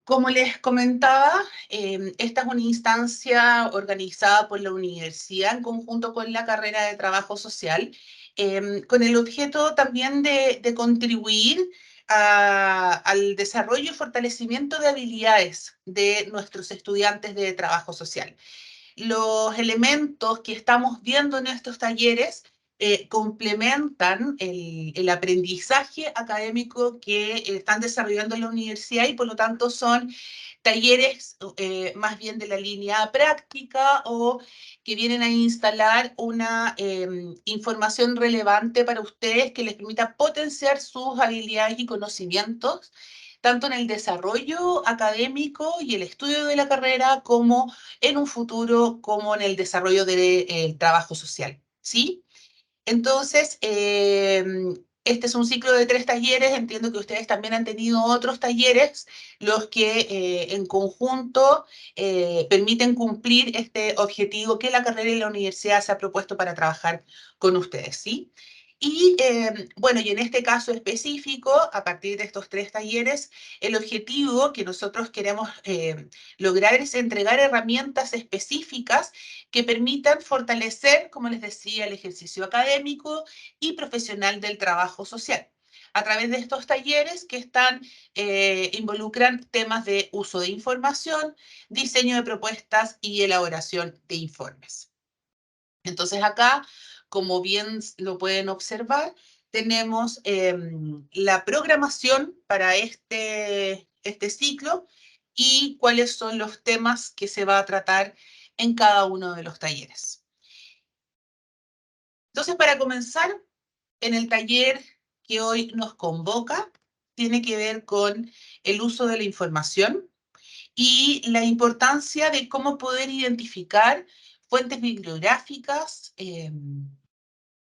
Como les comentaba, esta es una instancia organizada por la universidad en conjunto con la carrera de trabajo social, con el objeto también de contribuir al desarrollo y fortalecimiento de habilidades de nuestros estudiantes de trabajo social. Los elementos que estamos viendo en estos talleres complementan el aprendizaje académico que están desarrollando en la universidad y por lo tanto son talleres más bien de la línea práctica o que vienen a instalar una información relevante para ustedes que les permita potenciar sus habilidades y conocimientos tanto en el desarrollo académico y el estudio de la carrera como en un futuro, como en el desarrollo del trabajo social, ¿sí? Entonces, este es un ciclo de 3 talleres, entiendo que ustedes también han tenido otros talleres, los que en conjunto permiten cumplir este objetivo que la carrera y la universidad se ha propuesto para trabajar con ustedes, ¿sí? Y bueno, y en este caso específico, a partir de estos 3 talleres, el objetivo que nosotros queremos lograr es entregar herramientas específicas que permitan fortalecer, como les decía, el ejercicio académico y profesional del trabajo social a través de estos talleres que involucran temas de uso de información, diseño de propuestas y elaboración de informes. Entonces acá, como bien lo pueden observar, tenemos la programación para este ciclo y cuáles son los temas que se va a tratar en cada uno de los talleres. Entonces, para comenzar, en el taller que hoy nos convoca, tiene que ver con el uso de la información y la importancia de cómo poder identificar fuentes bibliográficas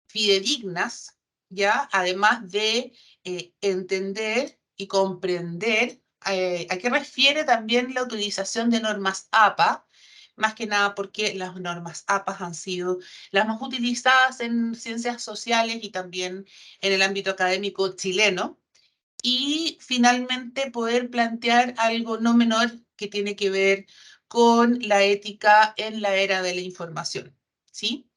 fidedignas, ¿ya? Además de entender y comprender a qué refiere también la utilización de normas APA, más que nada porque las normas APA han sido las más utilizadas en ciencias sociales y también en el ámbito académico chileno. Y finalmente poder plantear algo no menor que tiene que ver con la ética en la era de la información, ¿sí?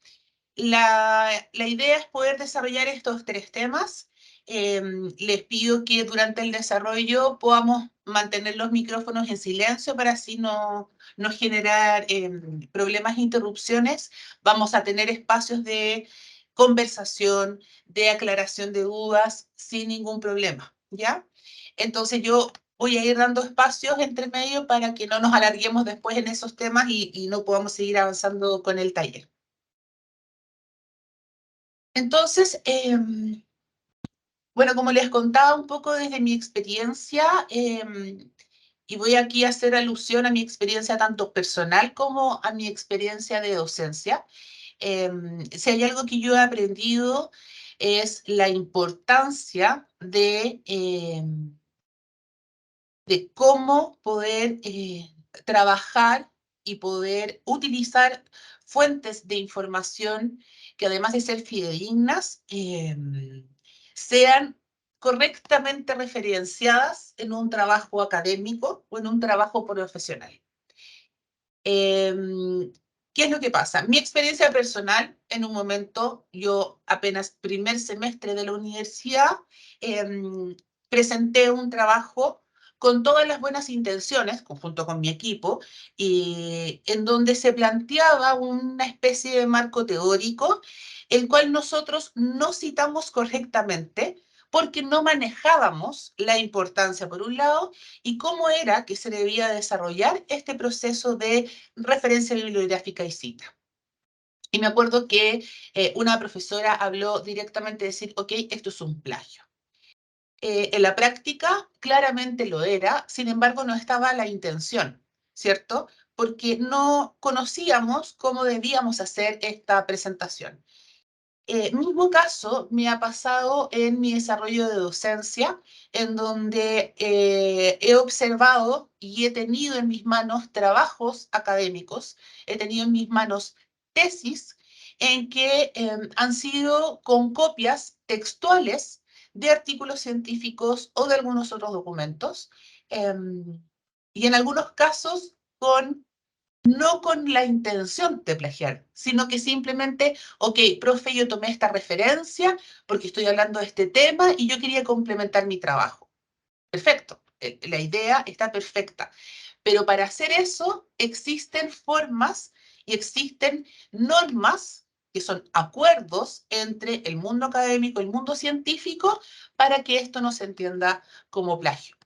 La idea es poder desarrollar estos 3 temas. Les pido que durante el desarrollo podamos mantener los micrófonos en silencio para así no generar problemas e interrupciones. Vamos a tener espacios de conversación, de aclaración de dudas sin ningún problema, ¿ya? Entonces yo voy a ir dando espacios entre medio para que no nos alarguemos después en esos temas y no podamos seguir avanzando con el taller. Entonces, bueno, como les contaba un poco desde mi experiencia, y voy aquí a hacer alusión a mi experiencia tanto personal como a mi experiencia de docencia, si hay algo que yo he aprendido es la importancia de cómo poder trabajar y poder utilizar fuentes de información que además de ser fidedignas, sean correctamente referenciadas en un trabajo académico o en un trabajo profesional. ¿Qué es lo que pasa? Mi experiencia personal, en un momento, yo apenas primer semestre de la universidad, presenté un trabajo con todas las buenas intenciones, junto con mi equipo, en donde se planteaba una especie de marco teórico, el cual nosotros no citamos correctamente porque no manejábamos la importancia, por un lado, y cómo era que se debía desarrollar este proceso de referencia bibliográfica y cita. Y me acuerdo que una profesora habló directamente de decir, ok, esto es un plagio. En la práctica claramente lo era, sin embargo no estaba la intención, ¿cierto? Porque no conocíamos cómo debíamos hacer esta presentación. Mismo caso me ha pasado en mi desarrollo de docencia, en donde he observado y he tenido en mis manos trabajos académicos, he tenido en mis manos tesis en que han sido con copias textuales de artículos científicos o de algunos otros documentos. y en algunos casos no con la intención de plagiar, sino que simplemente, ok, profe, yo tomé esta referencia porque estoy hablando de este tema y yo quería complementar mi trabajo. Perfecto, la idea está perfecta. Pero para hacer eso existen formas y existen normas que son acuerdos entre el mundo académico y el mundo científico para que esto no se entienda como plagio.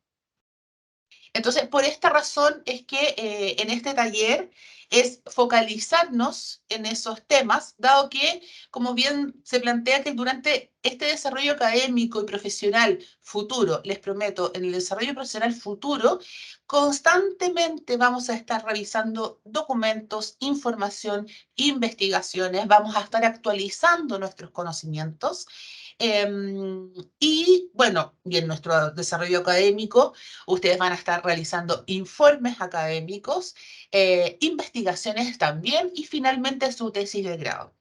Entonces, por esta razón es que en este taller es focalizarnos en esos temas, dado que, como bien se plantea, que durante este desarrollo académico y profesional futuro, les prometo, en el desarrollo profesional futuro, constantemente vamos a estar revisando documentos, información, investigaciones, vamos a estar actualizando nuestros conocimientos. Y bueno, y en nuestro desarrollo académico, ustedes van a estar realizando informes académicos, investigaciones también y finalmente su tesis de grado.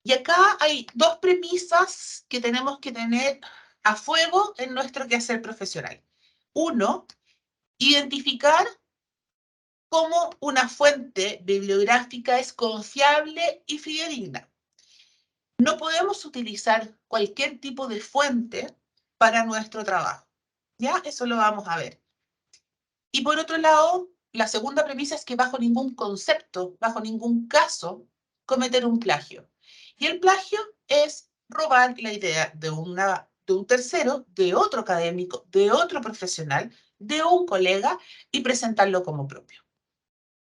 Y acá hay dos premisas que tenemos que tener a fuego en nuestro quehacer profesional. Uno, identificar cómo una fuente bibliográfica es confiable y fidedigna. No podemos utilizar cualquier tipo de fuente para nuestro trabajo. ¿Ya? Eso lo vamos a ver. Y por otro lado, la segunda premisa es que bajo ningún concepto, bajo ningún caso, cometer un plagio. Y el plagio es robar la idea de un tercero, de otro académico, de otro profesional, de un colega y presentarlo como propio.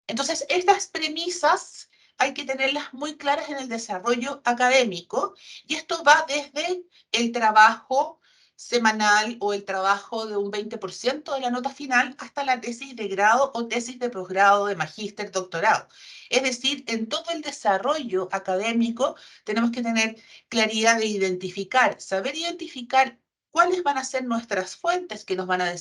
Entonces, estas premisas hay que tenerlas muy claras en el desarrollo académico y esto va desde el trabajo semanal o el trabajo de un 20% de la nota final hasta la tesis de grado o tesis de posgrado, de magíster, doctorado. Es decir, en todo el desarrollo académico tenemos que tener claridad de identificar, saber identificar cuáles van a ser nuestras fuentes que nos van a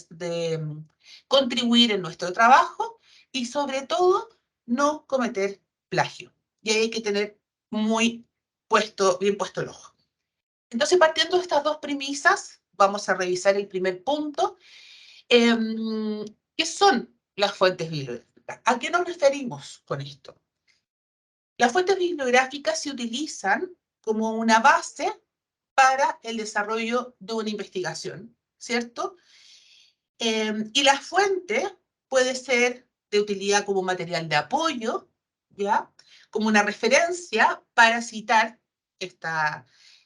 contribuir en nuestro trabajo y sobre todo no cometer plagio. Y ahí hay que tener bien puesto el ojo. Entonces, partiendo de estas dos premisas, vamos a revisar el primer punto. ¿Qué son las fuentes bibliográficas? ¿A qué nos referimos con esto? Las fuentes bibliográficas se utilizan como una base para el desarrollo de una investigación, ¿cierto? Y la fuente puede ser de utilidad como material de apoyo, ¿ya? Como una referencia para citar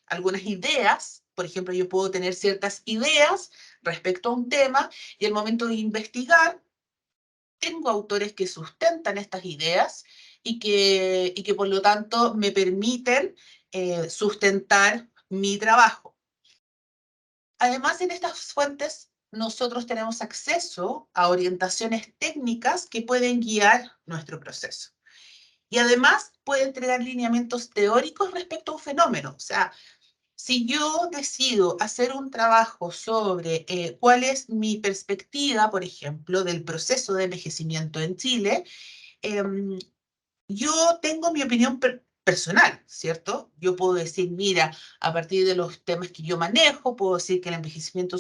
algunas ideas. Por ejemplo, yo puedo tener ciertas ideas respecto a un tema y al momento de investigar, tengo autores que sustentan estas ideas y que por lo tanto me permiten sustentar mi trabajo. Además, en estas fuentes nosotros tenemos acceso a orientaciones técnicas que pueden guiar nuestro proceso. Y además puede entregar lineamientos teóricos respecto a un fenómeno. O sea, si yo decido hacer un trabajo sobre cuál es mi perspectiva, por ejemplo, del proceso de envejecimiento en Chile, em, yo tengo mi opinión personal, ¿cierto? Yo puedo decir, mira, a partir de los temas que yo manejo, puedo decir que el envejecimiento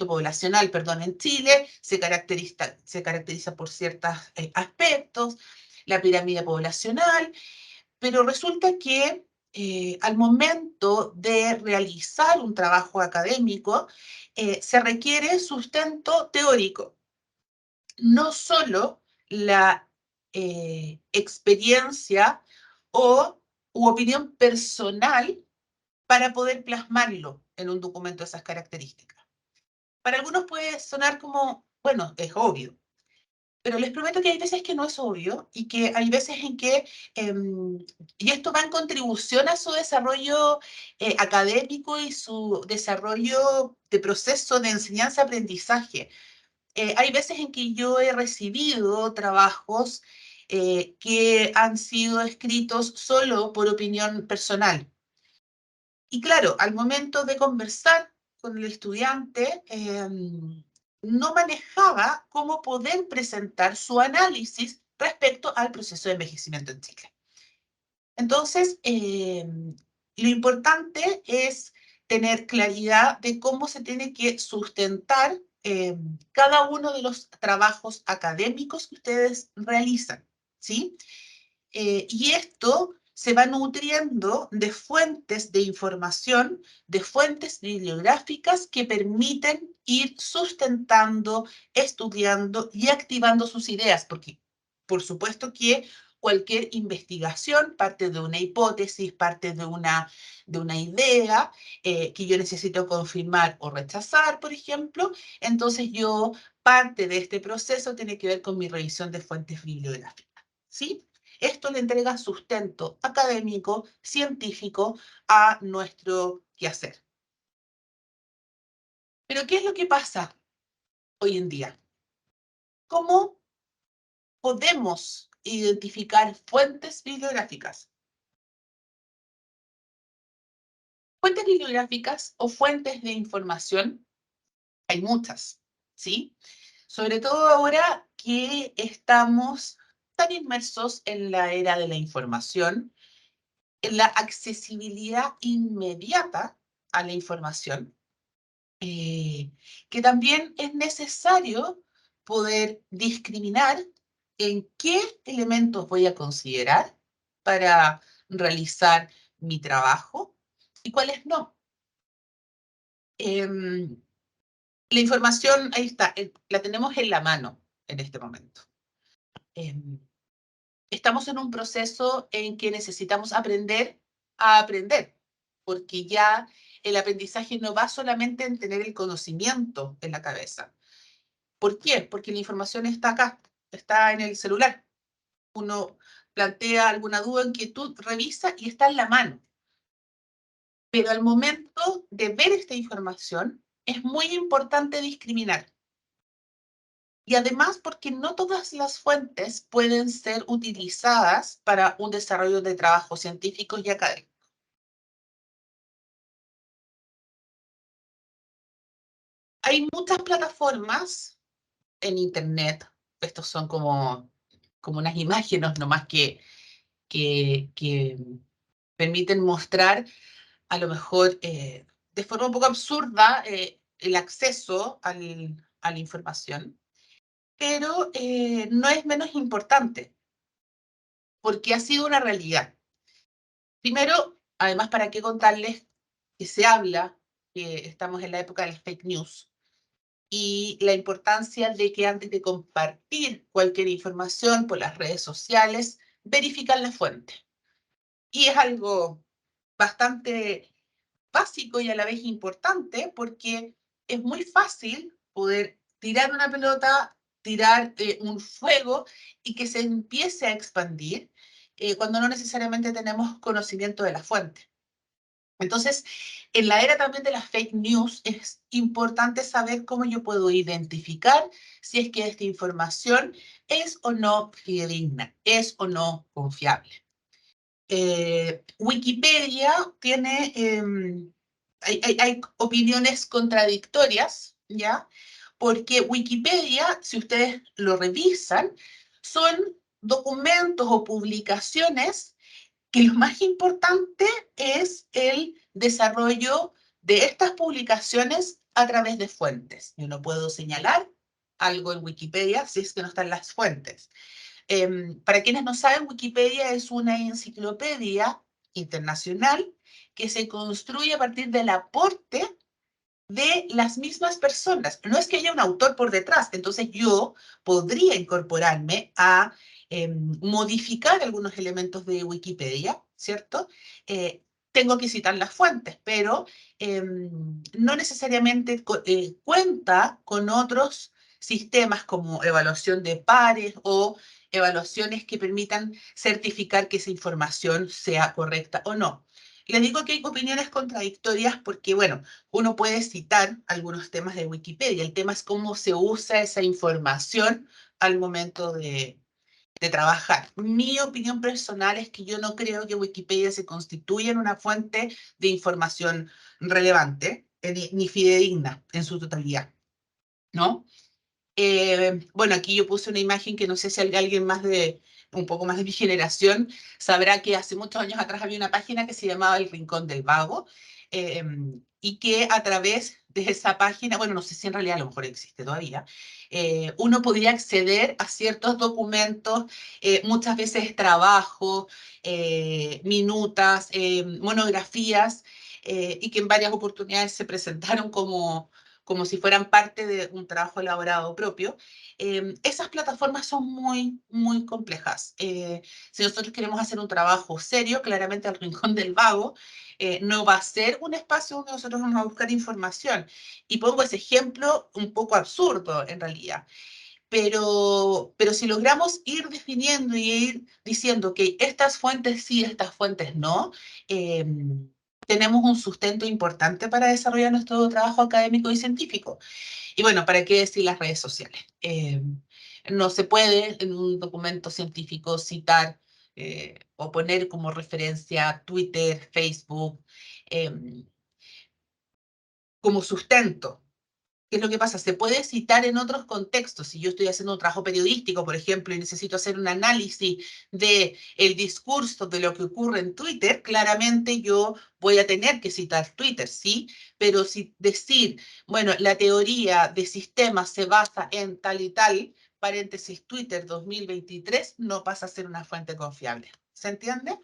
poblacional, perdón, en Chile se caracteriza por ciertos aspectos, la pirámide poblacional, pero resulta que al momento de realizar un trabajo académico, se requiere sustento teórico, no solo la experiencia u opinión personal para poder plasmarlo en un documento de esas características. Para algunos puede sonar como, bueno, es obvio, pero les prometo que hay veces que no es obvio y que hay veces en que, y esto va en contribución a su desarrollo académico y su desarrollo de proceso de enseñanza-aprendizaje. Hay veces en que yo he recibido trabajos que han sido escritos solo por opinión personal. Y claro, al momento de conversar con el estudiante, no manejaba cómo poder presentar su análisis respecto al proceso de envejecimiento en Chile. Entonces, lo importante es tener claridad de cómo se tiene que sustentar cada uno de los trabajos académicos que ustedes realizan, ¿sí? Y esto se va nutriendo de fuentes de información, de fuentes bibliográficas que permiten ir sustentando, estudiando y activando sus ideas, porque por supuesto que cualquier investigación parte de una hipótesis, parte de una idea que yo necesito confirmar o rechazar, por ejemplo. Entonces parte de este proceso tiene que ver con mi revisión de fuentes bibliográficas, ¿sí? Esto le entrega sustento académico, científico a nuestro quehacer. Pero ¿qué es lo que pasa hoy en día? ¿Cómo podemos identificar fuentes bibliográficas? Fuentes bibliográficas o fuentes de información, hay muchas, ¿sí? Sobre todo ahora que estamos tan inmersos en la era de la información, en la accesibilidad inmediata a la información, que también es necesario poder discriminar en qué elementos voy a considerar para realizar mi trabajo y cuáles no. Em, la información, ahí está, la tenemos en la mano en este momento. Em, estamos en un proceso en que necesitamos aprender a aprender, porque ya el aprendizaje no va solamente en tener el conocimiento en la cabeza. ¿Por qué? Porque la información está acá, está en el celular. Uno plantea alguna duda, inquietud, revisa y está en la mano. Pero al momento de ver esta información, es muy importante discriminar. Y además porque no todas las fuentes pueden ser utilizadas para un desarrollo de trabajos científicos y académicos. Hay muchas plataformas en Internet, estos son como unas imágenes nomás que permiten mostrar a lo mejor de forma un poco absurda el acceso a la información, pero no es menos importante, porque ha sido una realidad. Primero, además, ¿para qué contarles que se habla que estamos en la época de las fake news y la importancia de que antes de compartir cualquier información por las redes sociales, verificar la fuente? Y es algo bastante básico y a la vez importante porque es muy fácil poder tirar una pelota, tirar un fuego y que se empiece a expandir cuando no necesariamente tenemos conocimiento de la fuente. Entonces, en la era también de las fake news, es importante saber cómo yo puedo identificar si es que esta información es o no fidedigna, es o no confiable. Wikipedia tiene, hay opiniones contradictorias, ¿ya? Porque Wikipedia, si ustedes lo revisan, son documentos o publicaciones que lo más importante es el desarrollo de estas publicaciones a través de fuentes. Yo no puedo señalar algo en Wikipedia si es que no están las fuentes. Para quienes no saben, Wikipedia es una enciclopedia internacional que se construye a partir del aporte de las mismas personas. No es que haya un autor por detrás, entonces yo podría incorporarme a modificar algunos elementos de Wikipedia, ¿cierto? Tengo que citar las fuentes, pero no necesariamente cuenta con otros sistemas como evaluación de pares o evaluaciones que permitan certificar que esa información sea correcta o no. Les digo que hay opiniones contradictorias porque, bueno, uno puede citar algunos temas de Wikipedia. El tema es cómo se usa esa información al momento de trabajar. Mi opinión personal es que yo no creo que Wikipedia se constituya en una fuente de información relevante ni fidedigna en su totalidad, ¿no? Bueno, aquí yo puse una imagen que no sé si alguien más un poco más de mi generación, sabrá que hace muchos años atrás había una página que se llamaba El Rincón del Vago, y que a través de esa página, bueno, no sé si en realidad a lo mejor existe todavía, uno podría acceder a ciertos documentos, muchas veces trabajos, minutas, monografías, y que en varias oportunidades se presentaron como si fueran parte de un trabajo elaborado propio. Esas plataformas son muy, muy complejas. Si nosotros queremos hacer un trabajo serio, claramente el Rincón del Vago no va a ser un espacio donde nosotros vamos a buscar información. Y pongo ese ejemplo un poco absurdo, en realidad. Pero si logramos ir definiendo y ir diciendo que estas fuentes sí, estas fuentes no, eh, tenemos un sustento importante para desarrollar nuestro trabajo académico y científico. Y bueno, ¿para qué decir las redes sociales? No se puede en un documento científico citar o poner como referencia Twitter, Facebook, eh, como sustento. ¿Qué es lo que pasa? Se puede citar en otros contextos. Si yo estoy haciendo un trabajo periodístico, por ejemplo, y necesito hacer un análisis del discurso de lo que ocurre en Twitter, claramente yo voy a tener que citar Twitter, ¿sí? Pero si decir, bueno, la teoría de sistemas se basa en tal y tal, paréntesis Twitter 2023, no pasa a ser una fuente confiable. ¿Se entiende?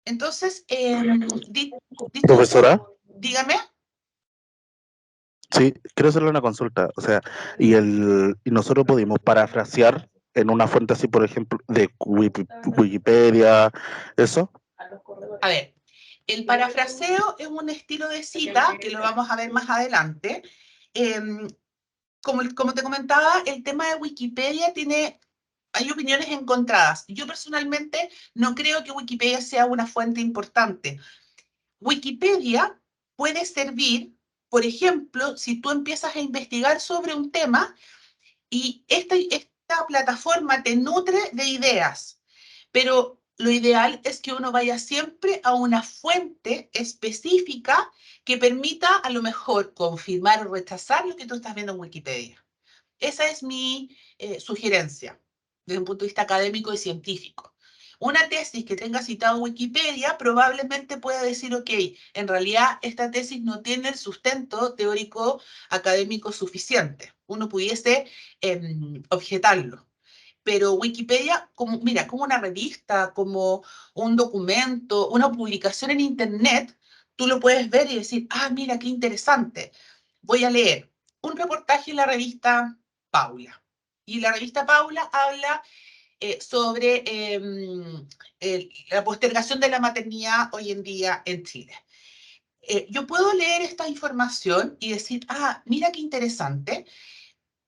Entonces, dicho Profesora, eso, dígame. sí, quiero hacerle una consulta. O sea, y nosotros pudimos parafrasear en una fuente así, por ejemplo, de Wikipedia, eso. A ver, el parafraseo es un estilo de cita que lo vamos a ver más adelante. Em, como te comentaba, el tema de Wikipedia hay opiniones encontradas. Yo personalmente no creo que Wikipedia sea una fuente importante. Wikipedia puede servir, por ejemplo, si tú empiezas a investigar sobre un tema y esta plataforma te nutre de ideas, pero lo ideal es que uno vaya siempre a una fuente específica que permita a lo mejor confirmar o rechazar lo que tú estás viendo en Wikipedia. Esa es mi sugerencia desde un punto de vista académico y científico. Una tesis que tenga citado Wikipedia probablemente pueda decir, ok, en realidad esta tesis no tiene el sustento teórico académico suficiente. Uno pudiese objetarlo. Pero Wikipedia, como, mira, como una revista, como un documento, una publicación en Internet, tú lo puedes ver y decir, ah, mira, qué interesante. Voy a leer un reportaje en la revista Paula. Y la revista Paula habla sobre la postergación de la maternidad hoy en día en Chile. Yo puedo leer esta información y decir, ah, mira qué interesante.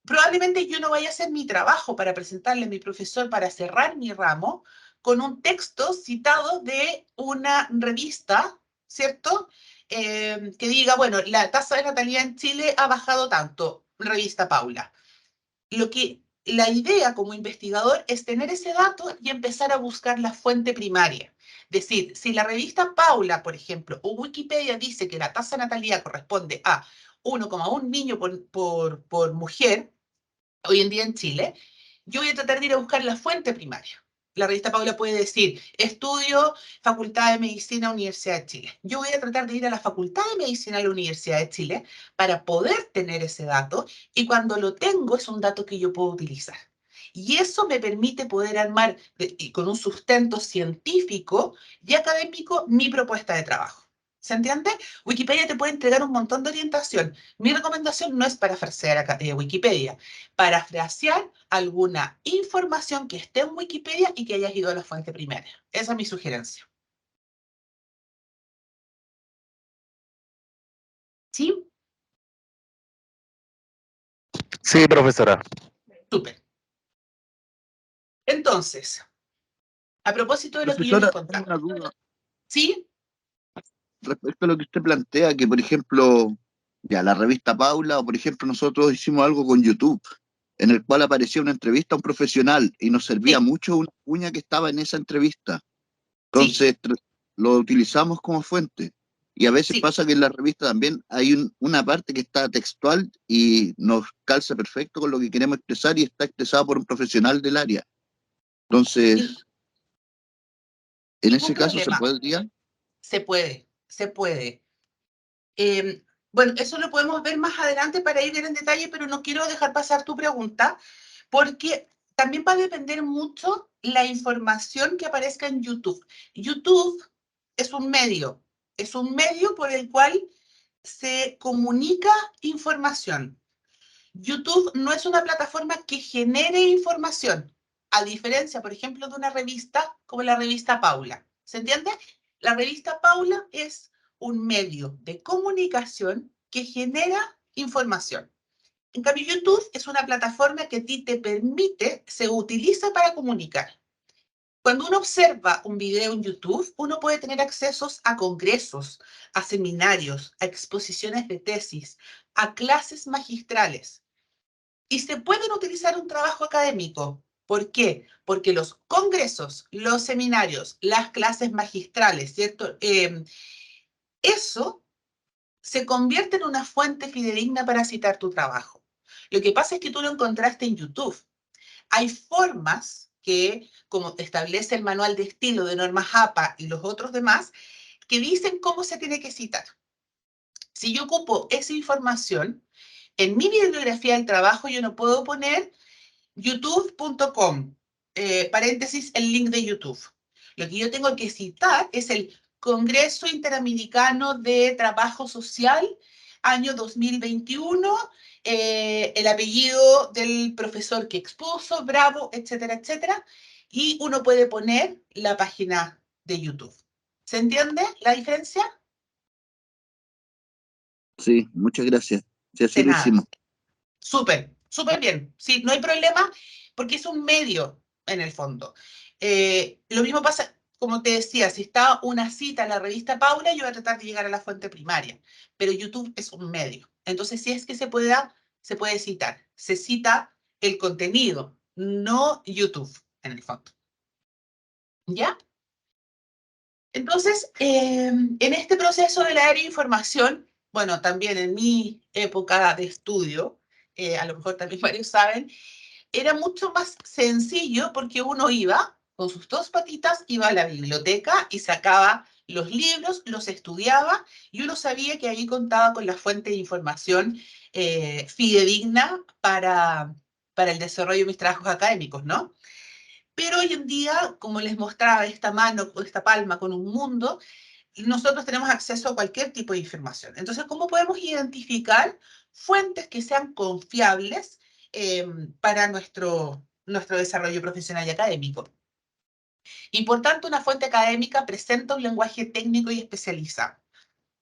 Probablemente yo no vaya a hacer mi trabajo para presentarle a mi profesor para cerrar mi ramo con un texto citado de una revista, ¿cierto? Que diga, bueno, la tasa de natalidad en Chile ha bajado tanto, revista Paula. La idea como investigador es tener ese dato y empezar a buscar la fuente primaria. Decir, si la revista Paula, por ejemplo, o Wikipedia dice que la tasa de natalidad corresponde a 1,1 niño por mujer, hoy en día en Chile, yo voy a tratar de ir a buscar la fuente primaria. La revista Paula puede decir, estudio Facultad de Medicina, Universidad de Chile. Yo voy a tratar de ir a la Facultad de Medicina de la Universidad de Chile para poder tener ese dato y cuando lo tengo es un dato que yo puedo utilizar. Y eso me permite poder armar con un sustento científico y académico mi propuesta de trabajo. ¿Se entiende? Wikipedia te puede entregar un montón de orientación. Mi recomendación no es parafrasear Wikipedia, parafrasear alguna información que esté en Wikipedia y que hayas ido a la fuente primaria. Esa es mi sugerencia. ¿Sí? Sí, profesora. Súper. Entonces, a propósito de lo que yo les Profesora, tengo contaba. una duda ¿Sí? respecto a lo que usted plantea, que por ejemplo, ya la revista Paula, o por ejemplo nosotros hicimos algo con YouTube, en el cual aparecía una entrevista a un profesional y nos servía Sí, mucho una cuña que estaba en esa entrevista. sí, Entonces lo utilizamos como fuente. Y a veces sí. pasa que en la revista también hay una parte que está textual y nos calza perfecto con lo que queremos expresar y está expresado por un profesional del área. Ni- Entonces, en ningún ese caso se problema. podría. Se puede, se puede. Bueno, eso lo podemos ver más adelante para ir bien en detalle, pero no quiero dejar pasar tu pregunta, porque también va a depender mucho la información que aparezca en YouTube. YouTube es un medio por el cual se comunica información. YouTube no es una plataforma que genere información, a diferencia, por ejemplo, de una revista como la revista Paula. ¿Se entiende? La revista Paula es un medio de comunicación que genera información. En cambio, YouTube es una plataforma que a ti te permite, se utiliza para comunicar. Cuando uno observa un video en YouTube, uno puede tener accesos a congresos, a seminarios, a exposiciones de tesis, a clases magistrales. Y se pueden utilizar un trabajo académico. ¿Por qué? Porque los congresos, los seminarios, las clases magistrales, ¿cierto? Eso se convierte en una fuente fidedigna para citar tu trabajo. Lo que pasa es que tú lo encontraste en YouTube. Hay formas que, como establece el manual de estilo de normas APA y los otros demás, que dicen cómo se tiene que citar. Si yo ocupo esa información, en mi bibliografía del trabajo yo no puedo poner youtube.com, paréntesis, el link de YouTube. Lo que yo tengo que citar es el Congreso Interamericano de Trabajo Social, año 2021, el apellido del profesor que expuso, Bravo, etcétera, etcétera, y uno puede poner la página de YouTube. ¿Se entiende la diferencia? Sí, muchas gracias. Sí, así De lo nada. hicimos. Súper, súper bien. Sí, no hay problema porque es un medio en el fondo. Lo mismo pasa, como te decía, si está una cita en la revista Paula, yo voy a tratar de llegar a la fuente primaria, pero YouTube es un medio. Entonces, si es que se puede citar. Se cita el contenido, no YouTube, en el fondo. ¿Ya? Entonces, en este proceso de la información, bueno, también en mi época de estudio, a lo mejor también varios saben, era mucho más sencillo porque uno iba con sus dos patitas, iba a la biblioteca y sacaba los libros, los estudiaba y uno sabía que ahí contaba con la fuente de información fidedigna para el desarrollo de mis trabajos académicos, ¿no? Pero hoy en día, como les mostraba esta mano o esta palma con un mundo, nosotros tenemos acceso a cualquier tipo de información. Entonces, ¿cómo podemos identificar fuentes que sean confiables para nuestro desarrollo profesional y académico? Importante, una fuente académica presenta un lenguaje técnico y especializado.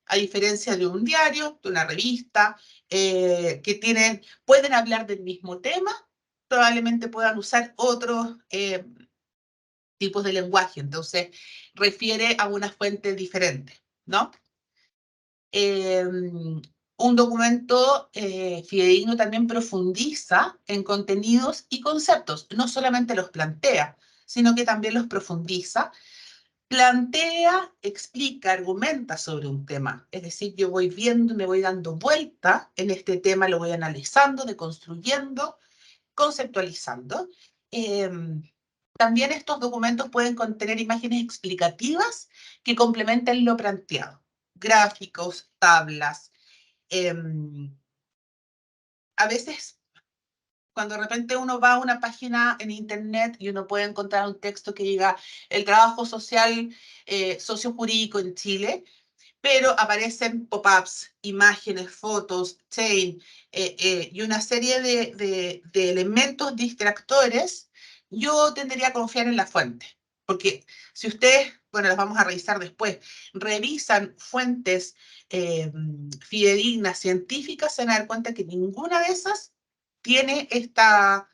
A diferencia de un diario, de una revista, que pueden hablar del mismo tema, probablemente puedan usar otros tipos de lenguaje, entonces refiere a una fuente diferente, ¿no? Un documento fidedigno también profundiza en contenidos y conceptos, no solamente los plantea, sino que también los profundiza, plantea, explica, argumenta sobre un tema. Es decir, yo voy viendo, me voy dando vuelta en este tema, lo voy analizando, deconstruyendo, conceptualizando. También estos documentos pueden contener imágenes explicativas que complementen lo planteado, gráficos, tablas. A veces, cuando de repente uno va a una página en internet y uno puede encontrar un texto que diga el trabajo social sociojurídico en Chile, pero aparecen pop-ups, imágenes, fotos, chain y una serie de elementos distractores, yo tendería a confiar en la fuente. Porque si ustedes, bueno, las vamos a revisar después, revisan fuentes fidedignas, científicas, se van a dar cuenta que ninguna de esas tiene esta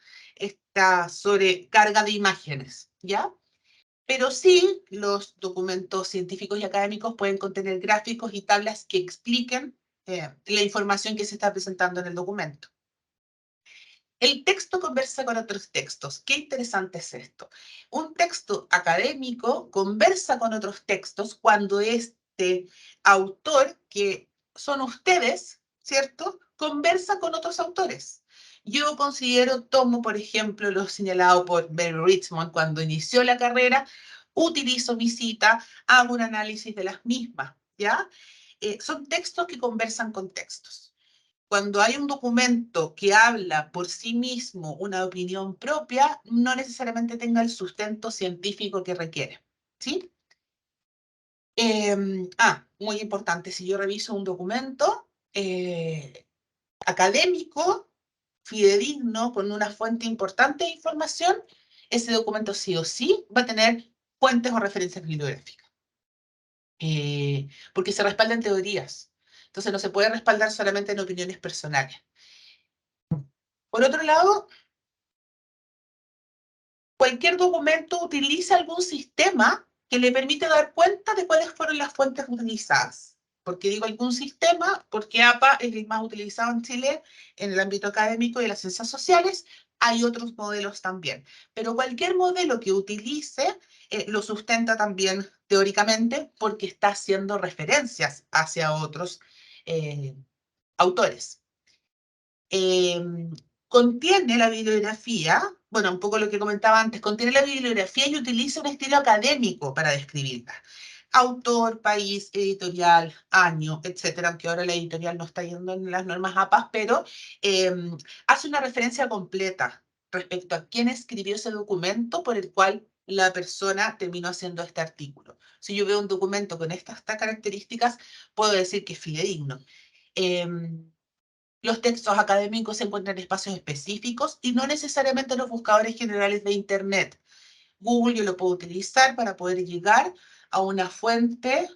sobrecarga de imágenes, ¿ya? Pero sí, los documentos científicos y académicos pueden contener gráficos y tablas que expliquen la información que se está presentando en el documento. El texto conversa con otros textos. Qué interesante es esto. Un texto académico conversa con otros textos cuando este autor, que son ustedes, ¿cierto?, conversa con otros autores. Yo tomo, por ejemplo, lo señalado por Barry Richmond cuando inició la carrera, utilizo mi cita, hago un análisis de las mismas, ¿ya? son textos que conversan con textos. Cuando hay un documento que habla por sí mismo una opinión propia, no necesariamente tenga el sustento científico que requiere, ¿sí? Muy importante, si yo reviso un documento académico, fidedigno, con una fuente importante de información, ese documento sí o sí va a tener fuentes o referencias bibliográficas. Porque se respaldan teorías. Entonces no se puede respaldar solamente en opiniones personales. Por otro lado, cualquier documento utiliza algún sistema que le permite dar cuenta de cuáles fueron las fuentes utilizadas. ¿Por qué digo algún sistema? Porque APA es el más utilizado en Chile en el ámbito académico y de las ciencias sociales. Hay otros modelos también. Pero cualquier modelo que utilice lo sustenta también teóricamente porque está haciendo referencias hacia otros autores. Contiene la bibliografía, bueno, un poco lo que comentaba antes, contiene la bibliografía y utiliza un estilo académico para describirla. Autor, país, editorial, año, etcétera, aunque ahora la editorial no está yendo en las normas APA, pero hace una referencia completa respecto a quién escribió ese documento por el cual la persona terminó haciendo este artículo. Si yo veo un documento con estas características, puedo decir que es fidedigno. Los textos académicos se encuentran en espacios específicos y no necesariamente en los buscadores generales de Internet. Google yo lo puedo utilizar para poder llegar a una fuente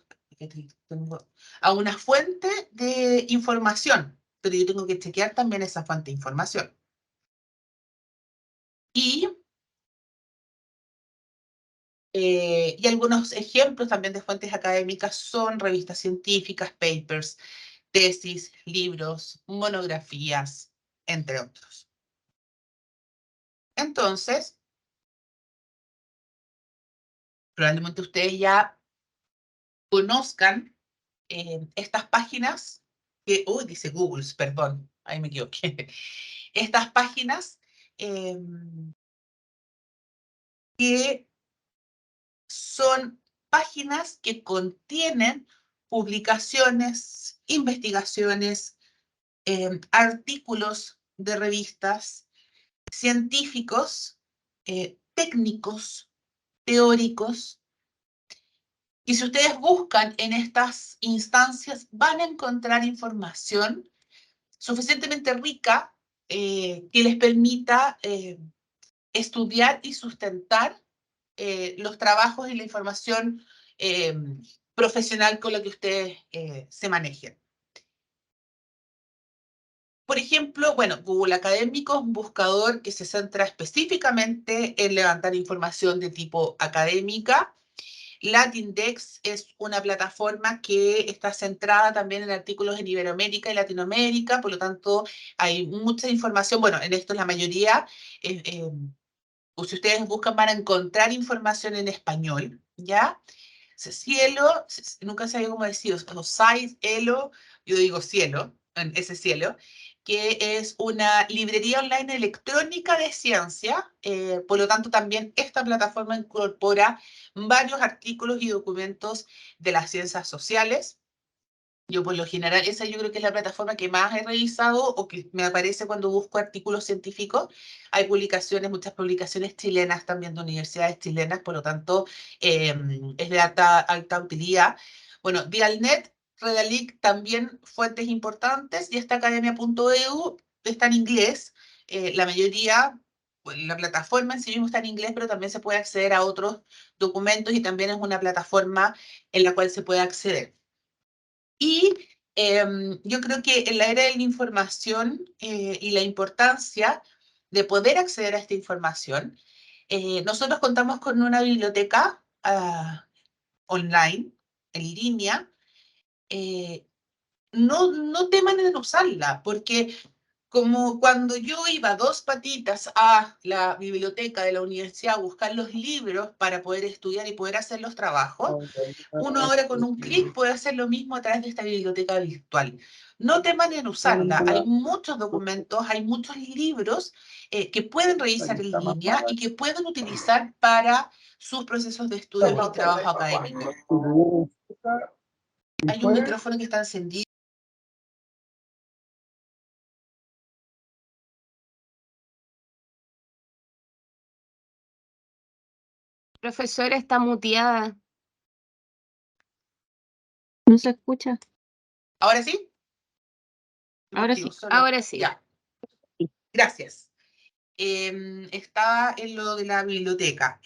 de información, pero yo tengo que chequear también esa fuente de información. Y algunos ejemplos también de fuentes académicas son revistas científicas, papers, tesis, libros, monografías, entre otros. Entonces, probablemente ustedes ya conozcan estas páginas que, dice Google, perdón, ahí me equivoqué. Estas páginas que son páginas que contienen publicaciones, investigaciones, artículos de revistas, científicos, técnicos, teóricos. Y si ustedes buscan en estas instancias, van a encontrar información suficientemente rica que les permita estudiar y sustentar los trabajos y la información profesional con la que ustedes se manejen. Por ejemplo, bueno, Google Académico es un buscador que se centra específicamente en levantar información de tipo académica. Latindex es una plataforma que está centrada también en artículos en Iberoamérica y Latinoamérica, por lo tanto hay mucha información, bueno, en esto la mayoría, si ustedes buscan van a encontrar información en español, ¿ya? Cielo, nunca sabía cómo decir, o Site, Elo, yo digo cielo, en ese cielo, que es una librería online electrónica de ciencia, por lo tanto también esta plataforma incorpora varios artículos y documentos de las ciencias sociales. Yo por lo general, esa yo creo que es la plataforma que más he revisado o que me aparece cuando busco artículos científicos. Hay publicaciones, muchas publicaciones chilenas también de universidades chilenas, por lo tanto es de alta utilidad. Bueno, Dialnet, Redalic también fuentes importantes y esta academia.edu está en inglés. La mayoría, bueno, la plataforma en sí mismo está en inglés, pero también se puede acceder a otros documentos y también es una plataforma en la cual se puede acceder. Y yo creo que en la era de la información y la importancia de poder acceder a esta información, nosotros contamos con una biblioteca online, en línea. No teman en usarla, porque como cuando yo iba 2 patitas a la biblioteca de la universidad a buscar los libros para poder estudiar y poder hacer los trabajos, uno ahora con un clic puede hacer lo mismo a través de esta biblioteca virtual. No teman en usarla, hay muchos documentos, hay muchos libros que pueden revisar en línea y que pueden utilizar para sus procesos de estudio y trabajo académico. Hay un micrófono que está encendido. Profesora está muteada. No se escucha. ¿Ahora sí? Ahora sí, ahora sí. Ya. Gracias. Estaba en lo de la biblioteca.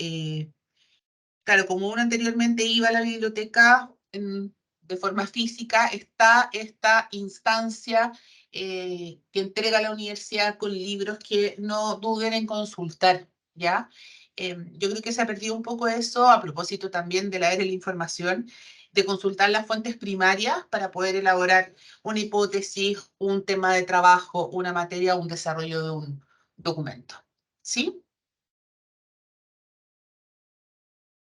Claro, como uno anteriormente iba a la biblioteca de forma física, está esta instancia que entrega la universidad con libros que no duden en consultar, ¿ya? Yo creo que se ha perdido un poco eso a propósito también de la era de la información, de consultar las fuentes primarias para poder elaborar una hipótesis, un tema de trabajo, una materia, un desarrollo de un documento. ¿Sí?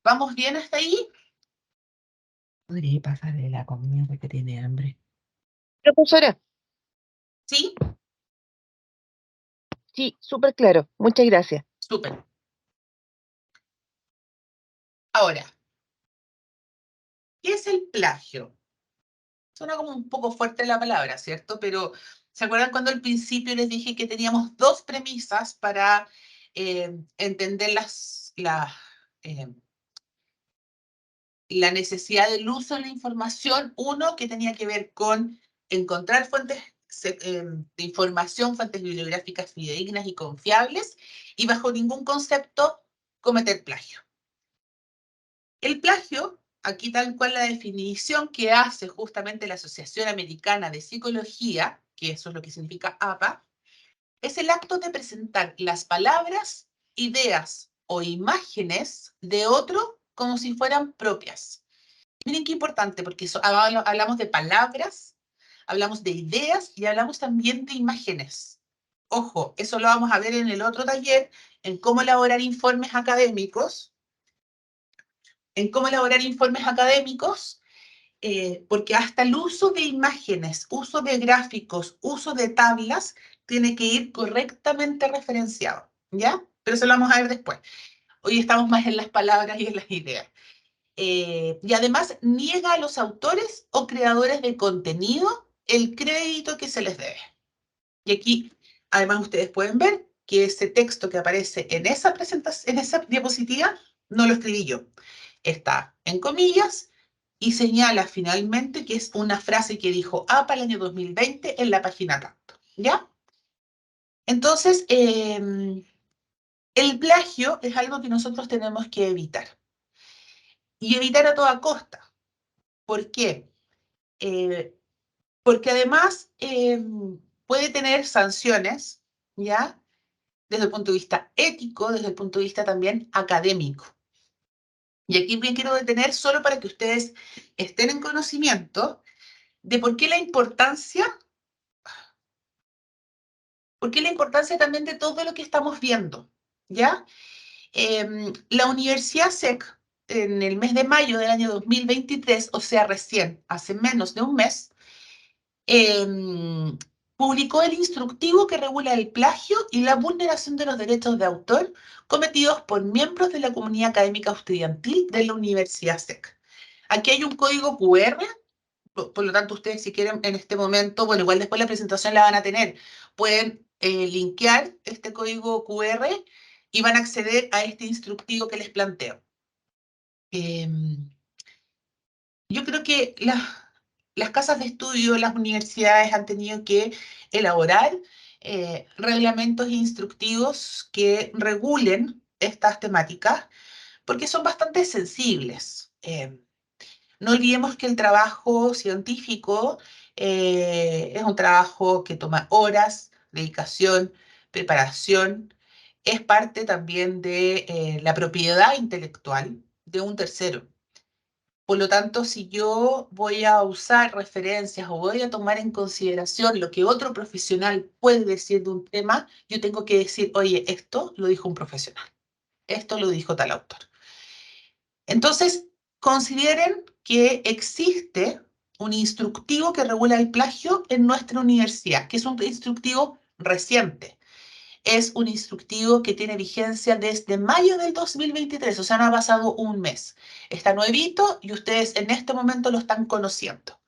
¿Vamos bien hasta ahí? Podría pasarle la comida porque tiene hambre. Profesora, ¿Sí? sí, súper claro. Muchas gracias. Súper. Ahora, ¿qué es el plagio? Suena como un poco fuerte la palabra, ¿cierto? Pero ¿se acuerdan cuando al principio les dije que teníamos dos premisas para entender la necesidad del uso de la información? Uno que tenía que ver con encontrar fuentes de información, fuentes bibliográficas fidedignas y confiables, y bajo ningún concepto cometer plagio. El plagio, aquí tal cual la definición que hace justamente la Asociación Americana de Psicología, que eso es lo que significa APA, es el acto de presentar las palabras, ideas o imágenes de otro como si fueran propias. Miren qué importante, porque hablamos de palabras, hablamos de ideas y hablamos también de imágenes. Ojo, eso lo vamos a ver en el otro taller, en cómo elaborar informes académicos, porque hasta el uso de imágenes, uso de gráficos, uso de tablas, tiene que ir correctamente referenciado, ¿ya? Pero eso lo vamos a ver después. Hoy estamos más en las palabras y en las ideas. Y además niega a los autores o creadores de contenido el crédito que se les debe. Y aquí, además, ustedes pueden ver que ese texto que aparece en esa presentación, en esa diapositiva, no lo escribí yo. Está en comillas y señala finalmente que es una frase que dijo APA el año 2020 en la página tanto, ¿ya? Entonces, el plagio es algo que nosotros tenemos que evitar. Y evitar a toda costa. ¿Por qué? Porque además puede tener sanciones, ¿ya? Desde el punto de vista ético, desde el punto de vista también académico. Y aquí me quiero detener solo para que ustedes estén en conocimiento de por qué la importancia también de todo lo que estamos viendo, ¿ya? La Universidad SEC, en el mes de mayo del año 2023, o sea, recién, hace menos de un mes, publicó el instructivo que regula el plagio y la vulneración de los derechos de autor cometidos por miembros de la comunidad académica estudiantil de la Universidad SEC. Aquí hay un código QR, por lo tanto, ustedes si quieren en este momento, bueno, igual después la presentación la van a tener, pueden linkear este código QR y van a acceder a este instructivo que les planteo. Yo creo que las casas de estudio, las universidades han tenido que elaborar reglamentos instructivos que regulen estas temáticas porque son bastante sensibles. No olvidemos que el trabajo científico es un trabajo que toma horas, dedicación, preparación, es parte también de la propiedad intelectual de un tercero. Por lo tanto, si yo voy a usar referencias o voy a tomar en consideración lo que otro profesional puede decir de un tema, yo tengo que decir, oye, esto lo dijo un profesional, esto lo dijo tal autor. Entonces, consideren que existe un instructivo que regula el plagio en nuestra universidad, que es un instructivo reciente. es un instructivo que tiene vigencia desde mayo del 2023, o sea, no ha pasado un mes. Está nuevito y ustedes en este momento lo están conociendo.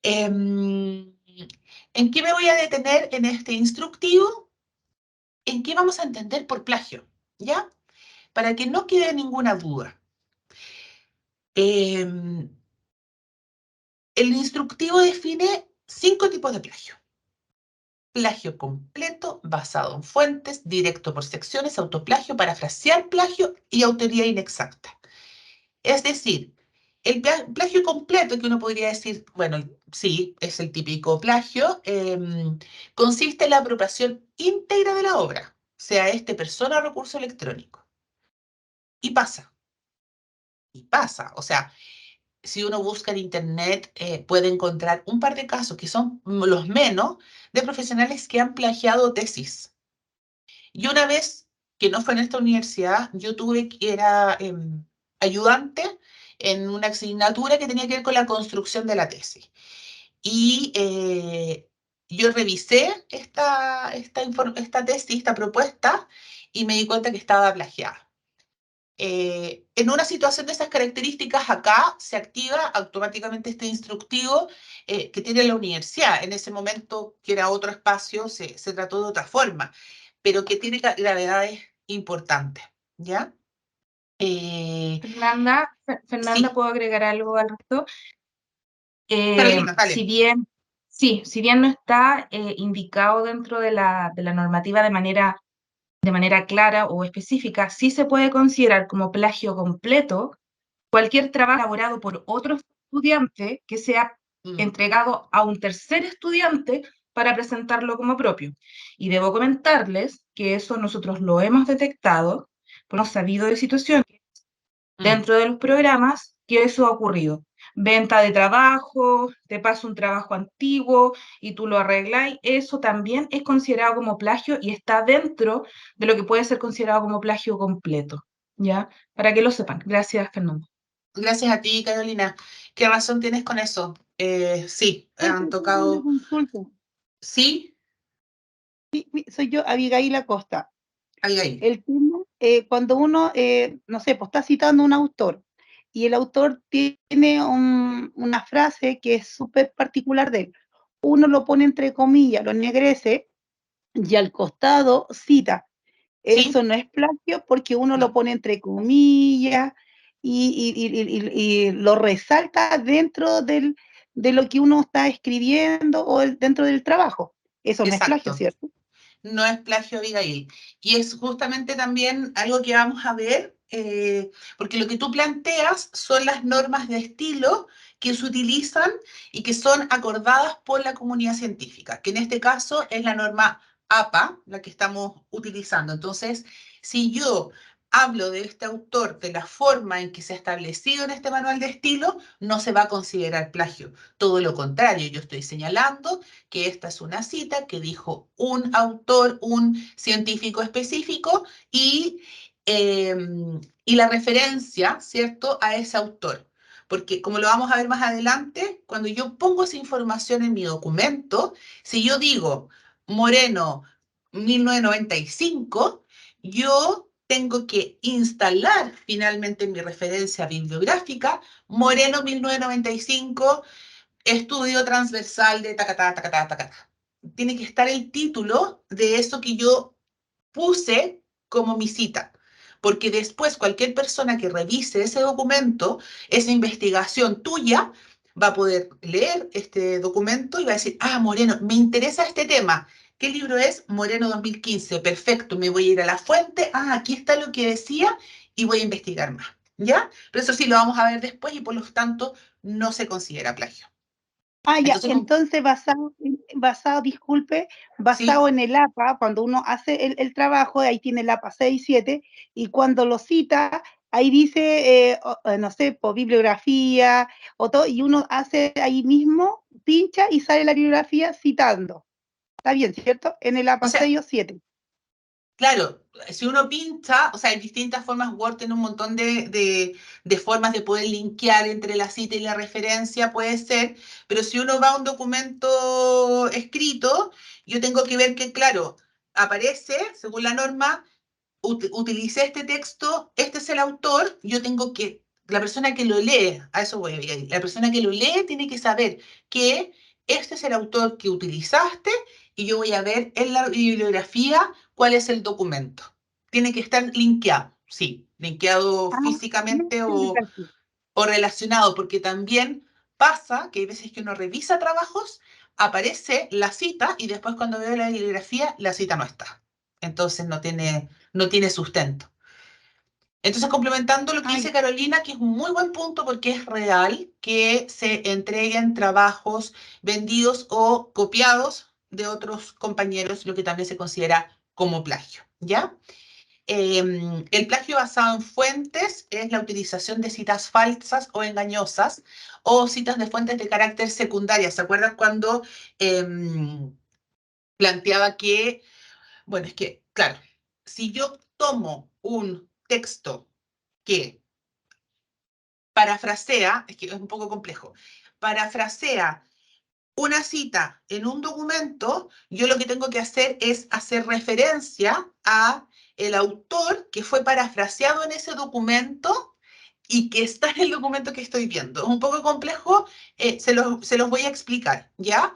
¿En qué me voy a detener en este instructivo? ¿En qué vamos a entender por plagio? ¿Ya? Para que no quede ninguna duda. El instructivo define 5 tipos de plagio. Plagio completo, basado en fuentes, directo por secciones, autoplagio, parafrasear plagio y autoría inexacta. Es decir, el plagio completo, que uno podría decir, bueno, sí, es el típico plagio, consiste en la apropiación íntegra de la obra, sea este persona o recurso electrónico. Y pasa, o sea, si uno busca en internet, puede encontrar un par de casos que son los menos de profesionales que han plagiado tesis. Y una vez, que no fue en esta universidad, yo tuve que era ayudante en una asignatura que tenía que ver con la construcción de la tesis. Y yo revisé esta tesis, esta propuesta, y me di cuenta que estaba plagiada. En una situación de esas características, acá se activa automáticamente este instructivo que tiene la universidad. En ese momento, que era otro espacio, se trató de otra forma, pero que tiene gravedades importantes, ¿ya? Fernanda, Sí, ¿puedo agregar algo al respecto? Carolina, dale. Si bien no está indicado dentro de la normativa de manera clara o específica, sí se puede considerar como plagio completo cualquier trabajo elaborado por otro estudiante que sea entregado a un tercer estudiante para presentarlo como propio. Y debo comentarles que eso nosotros lo hemos detectado, porque hemos sabido de situaciones dentro de los programas que eso ha ocurrido. Venta de trabajo, te paso un trabajo antiguo y tú lo arreglas, eso también es considerado como plagio y está dentro de lo que puede ser considerado como plagio completo, ¿ya? Para que lo sepan. Gracias, Fernando. Gracias a ti, Carolina. ¿Qué razón tienes con eso? Sí, han tocado... ¿Sí? Soy yo, Abigail Acosta. Ahí. El tema, cuando uno, no sé, pues está citando a un autor y el autor tiene una frase que es súper particular de él. Uno lo pone entre comillas, lo ennegrece y al costado cita. ¿Sí? Eso no es plagio porque uno No. lo pone entre comillas y lo resalta dentro de lo que uno está escribiendo o dentro del trabajo. Eso no es plagio, Exacto. ¿cierto? No es plagio, Abigail. Y es justamente también algo que vamos a ver, porque lo que tú planteas son las normas de estilo que se utilizan y que son acordadas por la comunidad científica, que en este caso es la norma APA, la que estamos utilizando. Entonces, si yo hablo de este autor de la forma en que se ha establecido en este manual de estilo, no se va a considerar plagio. Todo lo contrario, yo estoy señalando que esta es una cita que dijo un autor, un científico específico y la referencia, ¿cierto?, a ese autor. Porque como lo vamos a ver más adelante, cuando yo pongo esa información en mi documento, si yo digo Moreno 1995, yo tengo que instalar finalmente en mi referencia bibliográfica Moreno 1995, estudio transversal de tacatá, tacatá, tacatá. Tiene que estar el título de eso que yo puse como mi cita. Porque después cualquier persona que revise ese documento, esa investigación tuya, va a poder leer este documento y va a decir, ah, Moreno, me interesa este tema. ¿Qué libro es? Moreno 2015. Perfecto, me voy a ir a la fuente. Ah, aquí está lo que decía y voy a investigar más. ¿Ya? Pero eso sí lo vamos a ver después y por lo tanto no se considera plagio. Ya, Entonces, entonces basado sí, en el APA, cuando uno hace el trabajo, ahí tiene el APA 6, 7, y cuando lo cita, ahí dice, no sé, por bibliografía, o todo, y uno hace ahí mismo, pincha y sale la bibliografía citando. Está bien, ¿cierto? En el o APA sea, 6 o 7. claro, si uno pincha, o sea, hay distintas formas, Word tiene un montón de formas de poder linkear entre la cita y la referencia, puede ser, pero si uno va a un documento escrito, yo tengo que ver que, claro, aparece, según la norma, utilicé este texto, este es el autor, yo tengo que, la persona que lo lee, a eso voy, la persona que lo lee tiene que saber que este es el autor que utilizaste y yo voy a ver en la bibliografía cuál es el documento. Tiene que estar linkeado, sí, linkeado físicamente o relacionado, porque también pasa que hay veces que uno revisa trabajos, aparece la cita y después cuando veo la bibliografía, la cita no está. Entonces no tiene sustento. Entonces, complementando lo que dice Carolina, que es un muy buen punto porque es real que se entreguen trabajos vendidos o copiados de otros compañeros, lo que también se considera como plagio, ¿ya? El plagio basado en fuentes es la utilización de citas falsas o engañosas o citas de fuentes de carácter secundaria. ¿Se acuerdan cuando planteaba que, bueno, es que, claro, si yo tomo un texto que parafrasea, es que es un poco complejo, parafrasea una cita en un documento, yo lo que tengo que hacer es hacer referencia a el autor que fue parafraseado en ese documento y que está en el documento que estoy viendo. Es un poco complejo, se los voy a explicar, ¿ya?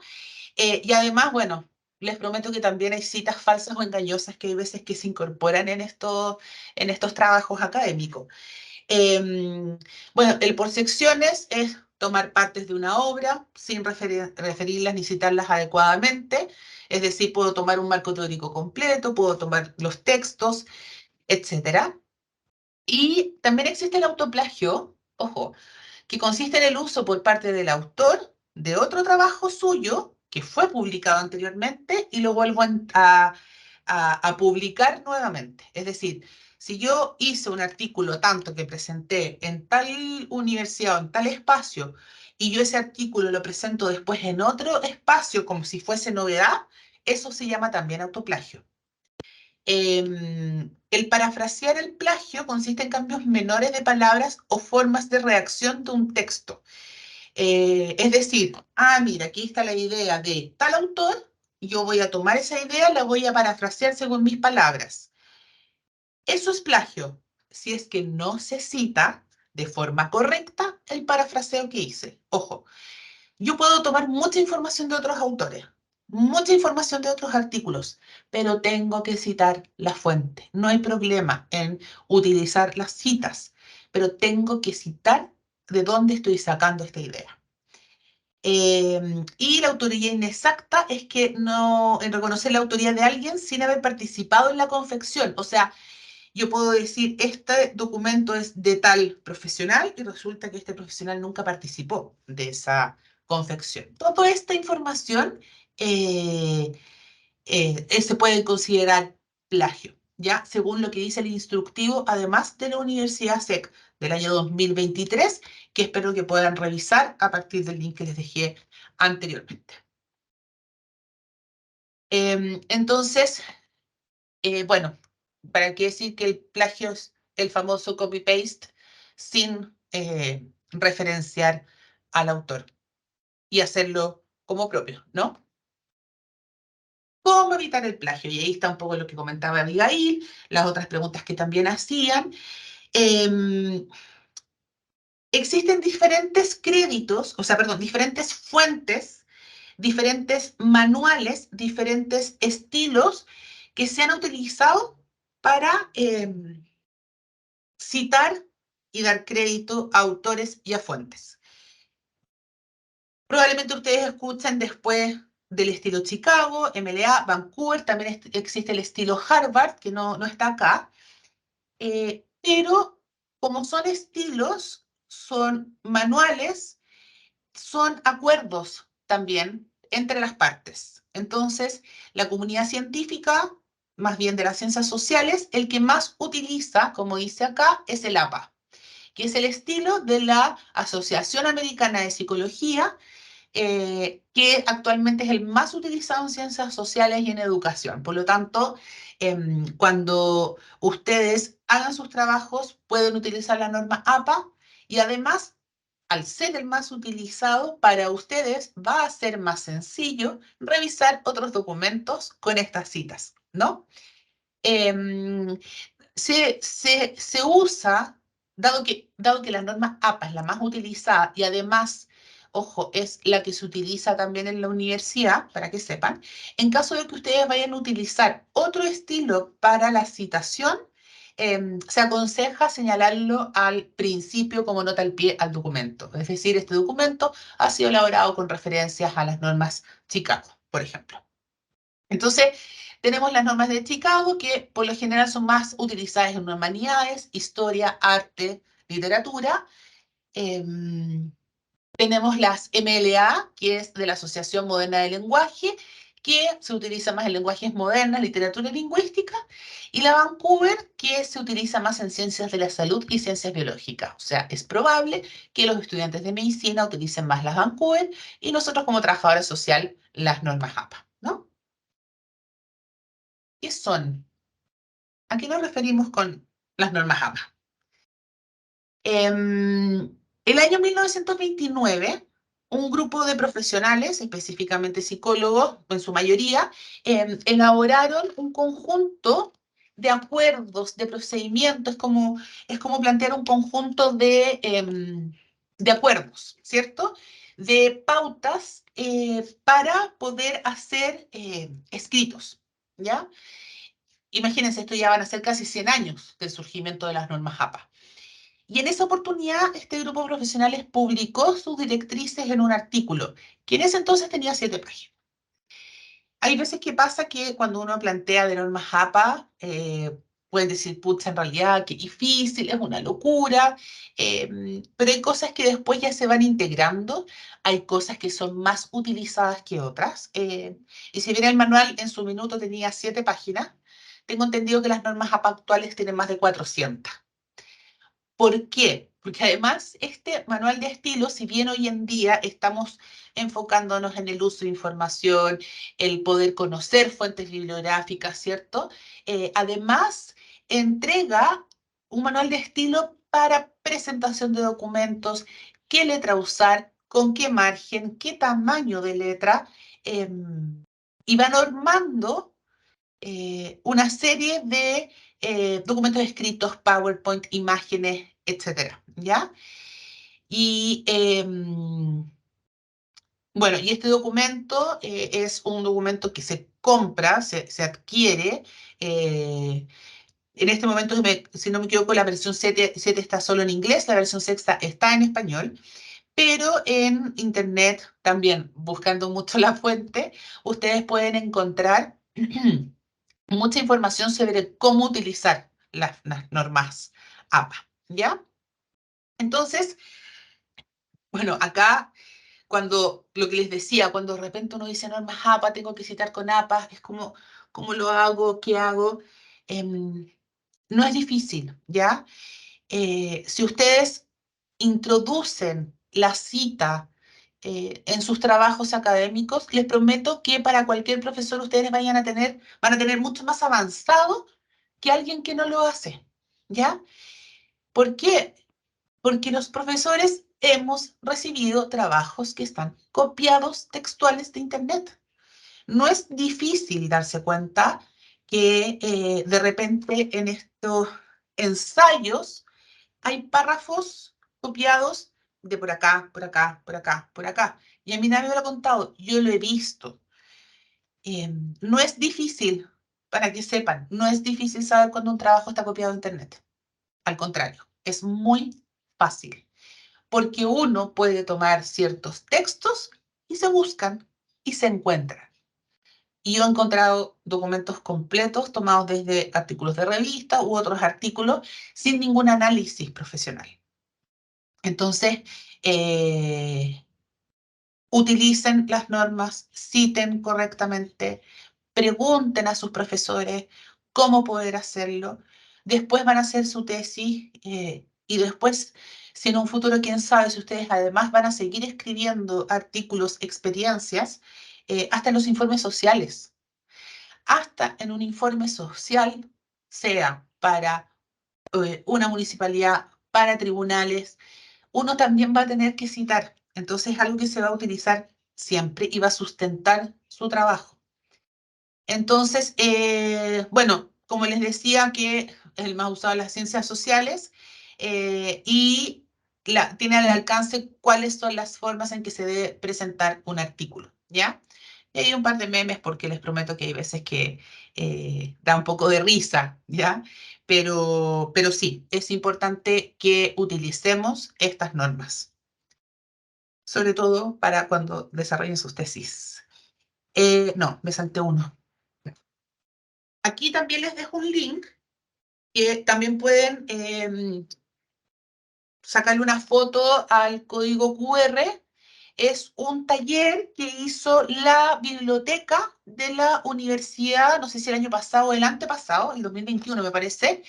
Y además, bueno, les prometo que también hay citas falsas o engañosas que hay veces que se incorporan en estos trabajos académicos. Bueno, el por secciones es tomar partes de una obra sin referirlas ni citarlas adecuadamente, es decir, puedo tomar un marco teórico completo, puedo tomar los textos, etc. Y también existe el autoplagio, ojo, que consiste en el uso por parte del autor de otro trabajo suyo que fue publicado anteriormente y lo vuelvo a publicar nuevamente. Es decir, si yo hice un artículo tanto que presenté en tal universidad o en tal espacio y yo ese artículo lo presento después en otro espacio como si fuese novedad, eso se llama también autoplagio. El parafrasear el plagio consiste en cambios menores de palabras o formas de redacción de un texto. Es decir, mira, aquí está la idea de tal autor, yo voy a tomar esa idea, la voy a parafrasear según mis palabras. Eso es plagio, si es que no se cita de forma correcta el parafraseo que hice. Ojo, yo puedo tomar mucha información de otros autores, mucha información de otros artículos, pero tengo que citar la fuente. No hay problema en utilizar las citas, pero tengo que citar de dónde estoy sacando esta idea. Y la autoría inexacta es que no, en reconocer la autoría de alguien sin haber participado en la confección. O sea, yo puedo decir, este documento es de tal profesional y resulta que este profesional nunca participó de esa confección. Toda esta información se puede considerar plagio, ¿ya? Según lo que dice el instructivo, además de la Universidad SEC del año 2023, que espero que puedan revisar a partir del link que les dejé anteriormente. Entonces, bueno, ¿para qué decir que el plagio es el famoso copy-paste sin referenciar al autor y hacerlo como propio, ¿no? ¿Cómo evitar el plagio? Y ahí está un poco lo que comentaba Abigail, las otras preguntas que también hacían. Existen diferentes créditos, diferentes fuentes, diferentes manuales, diferentes estilos que se han utilizado para citar y dar crédito a autores y a fuentes. Probablemente ustedes escuchan después del estilo Chicago, MLA, Vancouver, también existe el estilo Harvard, que no está acá, pero como son estilos, son manuales, son acuerdos también entre las partes. Entonces, la comunidad científica, más bien de las ciencias sociales, el que más utiliza, como dice acá, es el APA, que es el estilo de la Asociación Americana de Psicología, que actualmente es el más utilizado en ciencias sociales y en educación. Por lo tanto, cuando ustedes hagan sus trabajos, pueden utilizar la norma APA y además, al ser el más utilizado, para ustedes va a ser más sencillo revisar otros documentos con estas citas, ¿no? Se usa, dado que la norma APA es la más utilizada y además, ojo, es la que se utiliza también en la universidad, para que sepan, en caso de que ustedes vayan a utilizar otro estilo para la citación, se aconseja señalarlo al principio como nota al pie al documento. Es decir, este documento ha sido elaborado con referencias a las normas Chicago, por ejemplo. Entonces, tenemos las normas de Chicago que por lo general son más utilizadas en humanidades, historia, arte, literatura. Tenemos las MLA, que es de la Asociación Moderna del Lenguaje, que se utiliza más en lenguajes modernos, literatura y lingüística, y la Vancouver, que se utiliza más en ciencias de la salud y ciencias biológicas. O sea, es probable que los estudiantes de medicina utilicen más las Vancouver y nosotros como trabajadora social las normas APA, ¿no? ¿Qué son? ¿A qué nos referimos con las normas APA? El año 1929, un grupo de profesionales, específicamente psicólogos, en su mayoría, elaboraron un conjunto de acuerdos, de procedimientos, es como plantear un conjunto de acuerdos, ¿cierto? De pautas para poder hacer escritos, ¿ya? Imagínense, esto ya van a ser casi 100 años del surgimiento de las normas APA. Y en esa oportunidad, este grupo de profesionales publicó sus directrices en un artículo, que en ese entonces tenía 7 páginas. Hay veces que pasa que cuando uno plantea de normas APA, pueden decir, pucha, en realidad, qué difícil, es una locura, pero hay cosas que después ya se van integrando, hay cosas que son más utilizadas que otras, y si bien el manual en su minuto tenía 7 páginas, tengo entendido que las normas APA actuales tienen más de 400. ¿Por qué? Porque además este manual de estilo, si bien hoy en día estamos enfocándonos en el uso de información, el poder conocer fuentes bibliográficas, ¿cierto? Además, entrega un manual de estilo para presentación de documentos, qué letra usar, con qué margen, qué tamaño de letra, y va normando una serie de documentos escritos, PowerPoint, imágenes, etcétera, ¿ya? Y bueno, y este documento es un documento que se compra, se adquiere. En este momento, si no me equivoco, la versión 7 está solo en inglés, la versión 6 está en español, pero en internet también, buscando mucho la fuente, ustedes pueden encontrar mucha información sobre cómo utilizar las normas APA, ¿ya? Entonces, bueno, acá, cuando, lo que les decía, cuando de repente uno dice normas APA, tengo que citar con APA, es como, ¿cómo lo hago? ¿Qué hago? No es difícil, ¿ya? Si ustedes introducen la cita en sus trabajos académicos, les prometo que para cualquier profesor ustedes van a tener mucho más avanzado que alguien que no lo hace, ¿ya? ¿Por qué? Porque los profesores hemos recibido trabajos que están copiados textuales de Internet. No es difícil darse cuenta que de repente en estos ensayos hay párrafos copiados de por acá, por acá, por acá, por acá. Y a mí nadie me lo ha contado, yo lo he visto. No es difícil, para que sepan, no es difícil saber cuando un trabajo está copiado de Internet. Al contrario, es muy fácil, porque uno puede tomar ciertos textos y se buscan y se encuentran. Y yo he encontrado documentos completos tomados desde artículos de revista u otros artículos sin ningún análisis profesional. Entonces, utilicen las normas, citen correctamente, pregunten a sus profesores cómo poder hacerlo. Después van a hacer su tesis y después, si en un futuro, quién sabe, si ustedes además van a seguir escribiendo artículos, experiencias, hasta en los informes sociales. Hasta en un informe social, sea para una municipalidad, para tribunales, uno también va a tener que citar. Entonces es algo que se va a utilizar siempre y va a sustentar su trabajo. Entonces, bueno, como les decía que es el más usado en las ciencias sociales y tiene al alcance cuáles son las formas en que se debe presentar un artículo, ¿ya? Y hay un par de memes porque les prometo que hay veces que da un poco de risa, ¿ya? Pero sí, es importante que utilicemos estas normas, sobre todo para cuando desarrollen sus tesis. No, me salté uno. Aquí también les dejo un link que también pueden sacarle una foto al código QR. Es un taller que hizo la biblioteca de la universidad, no sé si el año pasado o el antepasado, el 2021 me parece,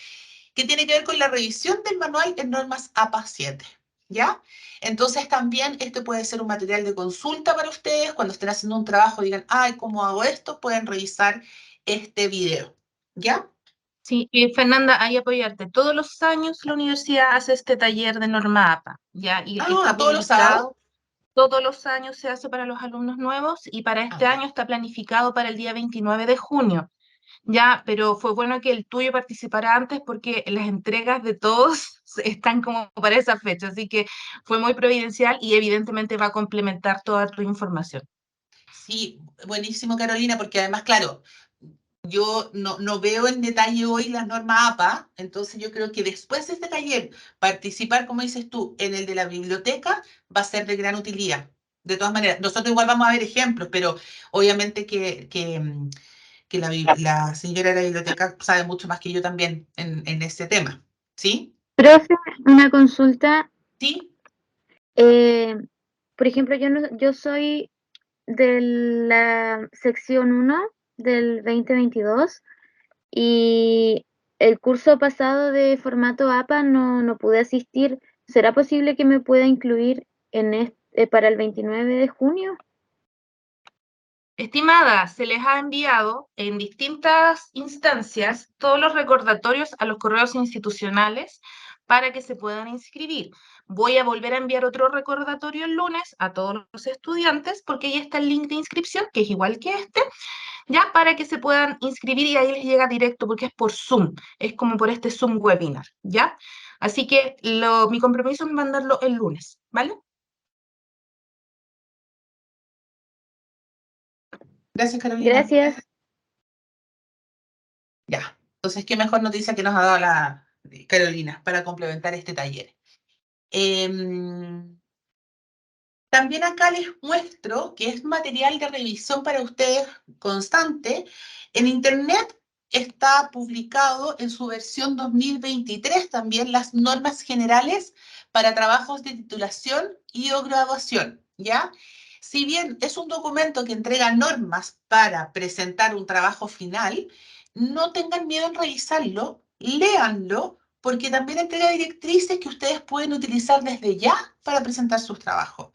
que tiene que ver con la revisión del manual en normas APA 7. ¿Ya? Entonces también este puede ser un material de consulta para ustedes cuando estén haciendo un trabajo, digan, ay, ¿cómo hago esto? Pueden revisar este video. ¿Ya? Sí, Fernanda, ahí apoyarte. Todos los años la universidad hace este taller de norma APA, ¿ya? Y está ¿todos los sábados? publicado. Todos los años se hace para los alumnos nuevos y para este Ok. año está planificado para el día 29 de junio. Ya, pero fue bueno que el tuyo participara antes porque las entregas de todos están como para esa fecha, así que fue muy providencial y evidentemente va a complementar toda tu información. Sí, buenísimo, Carolina, porque además, claro, yo no veo en detalle hoy las normas APA, entonces yo creo que después de este taller, participar, como dices tú, en el de la biblioteca va a ser de gran utilidad. De todas maneras, nosotros igual vamos a ver ejemplos, pero obviamente que la señora de la biblioteca sabe mucho más que yo también en este tema. ¿Sí? Profe, una consulta. ¿Sí? Por ejemplo, yo soy de la sección 1 del 2022 y el curso pasado de formato APA no pude asistir. ¿Será posible que me pueda incluir para el 29 de junio? Estimada, se les ha enviado en distintas instancias todos los recordatorios a los correos institucionales para que se puedan inscribir. Voy a volver a enviar otro recordatorio el lunes a todos los estudiantes porque ahí está el link de inscripción, que es igual que este, ya para que se puedan inscribir y ahí les llega directo porque es por Zoom, es como por este Zoom webinar, ¿ya? Así que mi compromiso es mandarlo el lunes, ¿vale? Gracias, Carolina. Gracias. Ya, entonces, qué mejor noticia que nos ha dado la Carolina para complementar este taller. También acá les muestro que es material de revisión para ustedes constante. En Internet está publicado en su versión 2023 también las normas generales para trabajos de titulación y o graduación, ¿ya? Si bien es un documento que entrega normas para presentar un trabajo final, no tengan miedo en revisarlo, léanlo, porque también entrega directrices que ustedes pueden utilizar desde ya para presentar sus trabajos.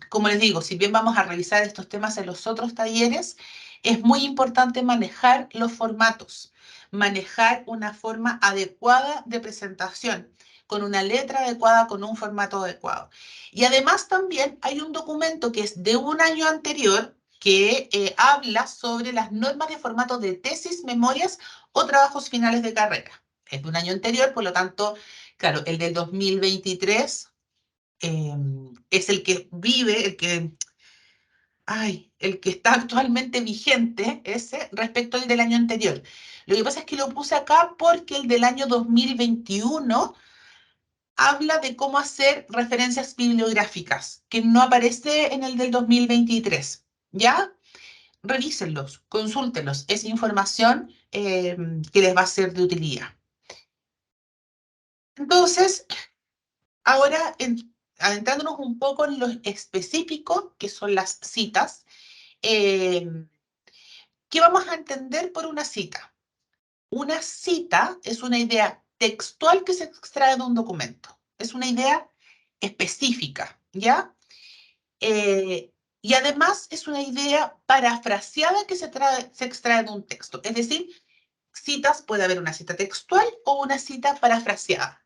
Como les digo, si bien vamos a revisar estos temas en los otros talleres, es muy importante manejar los formatos, manejar una forma adecuada de presentación, con una letra adecuada, con un formato adecuado. Y además también hay un documento que es de un año anterior que habla sobre las normas de formato de tesis, memorias o trabajos finales de carrera. Es de un año anterior, por lo tanto, claro, el del 2023 es el que vive, el que está actualmente vigente, ese, respecto al del año anterior. Lo que pasa es que lo puse acá porque el del año 2021 habla de cómo hacer referencias bibliográficas, que no aparece en el del 2023, ¿ya? Revísenlos, consúltenlos, es información que les va a ser de utilidad. Entonces, ahora, adentrándonos un poco en lo específico, que son las citas, ¿qué vamos a entender por una cita? Una cita es una idea textual que se extrae de un documento. Es una idea específica, ¿ya? Y además es una idea parafraseada que se extrae de un texto. Es decir, citas, puede haber una cita textual o una cita parafraseada,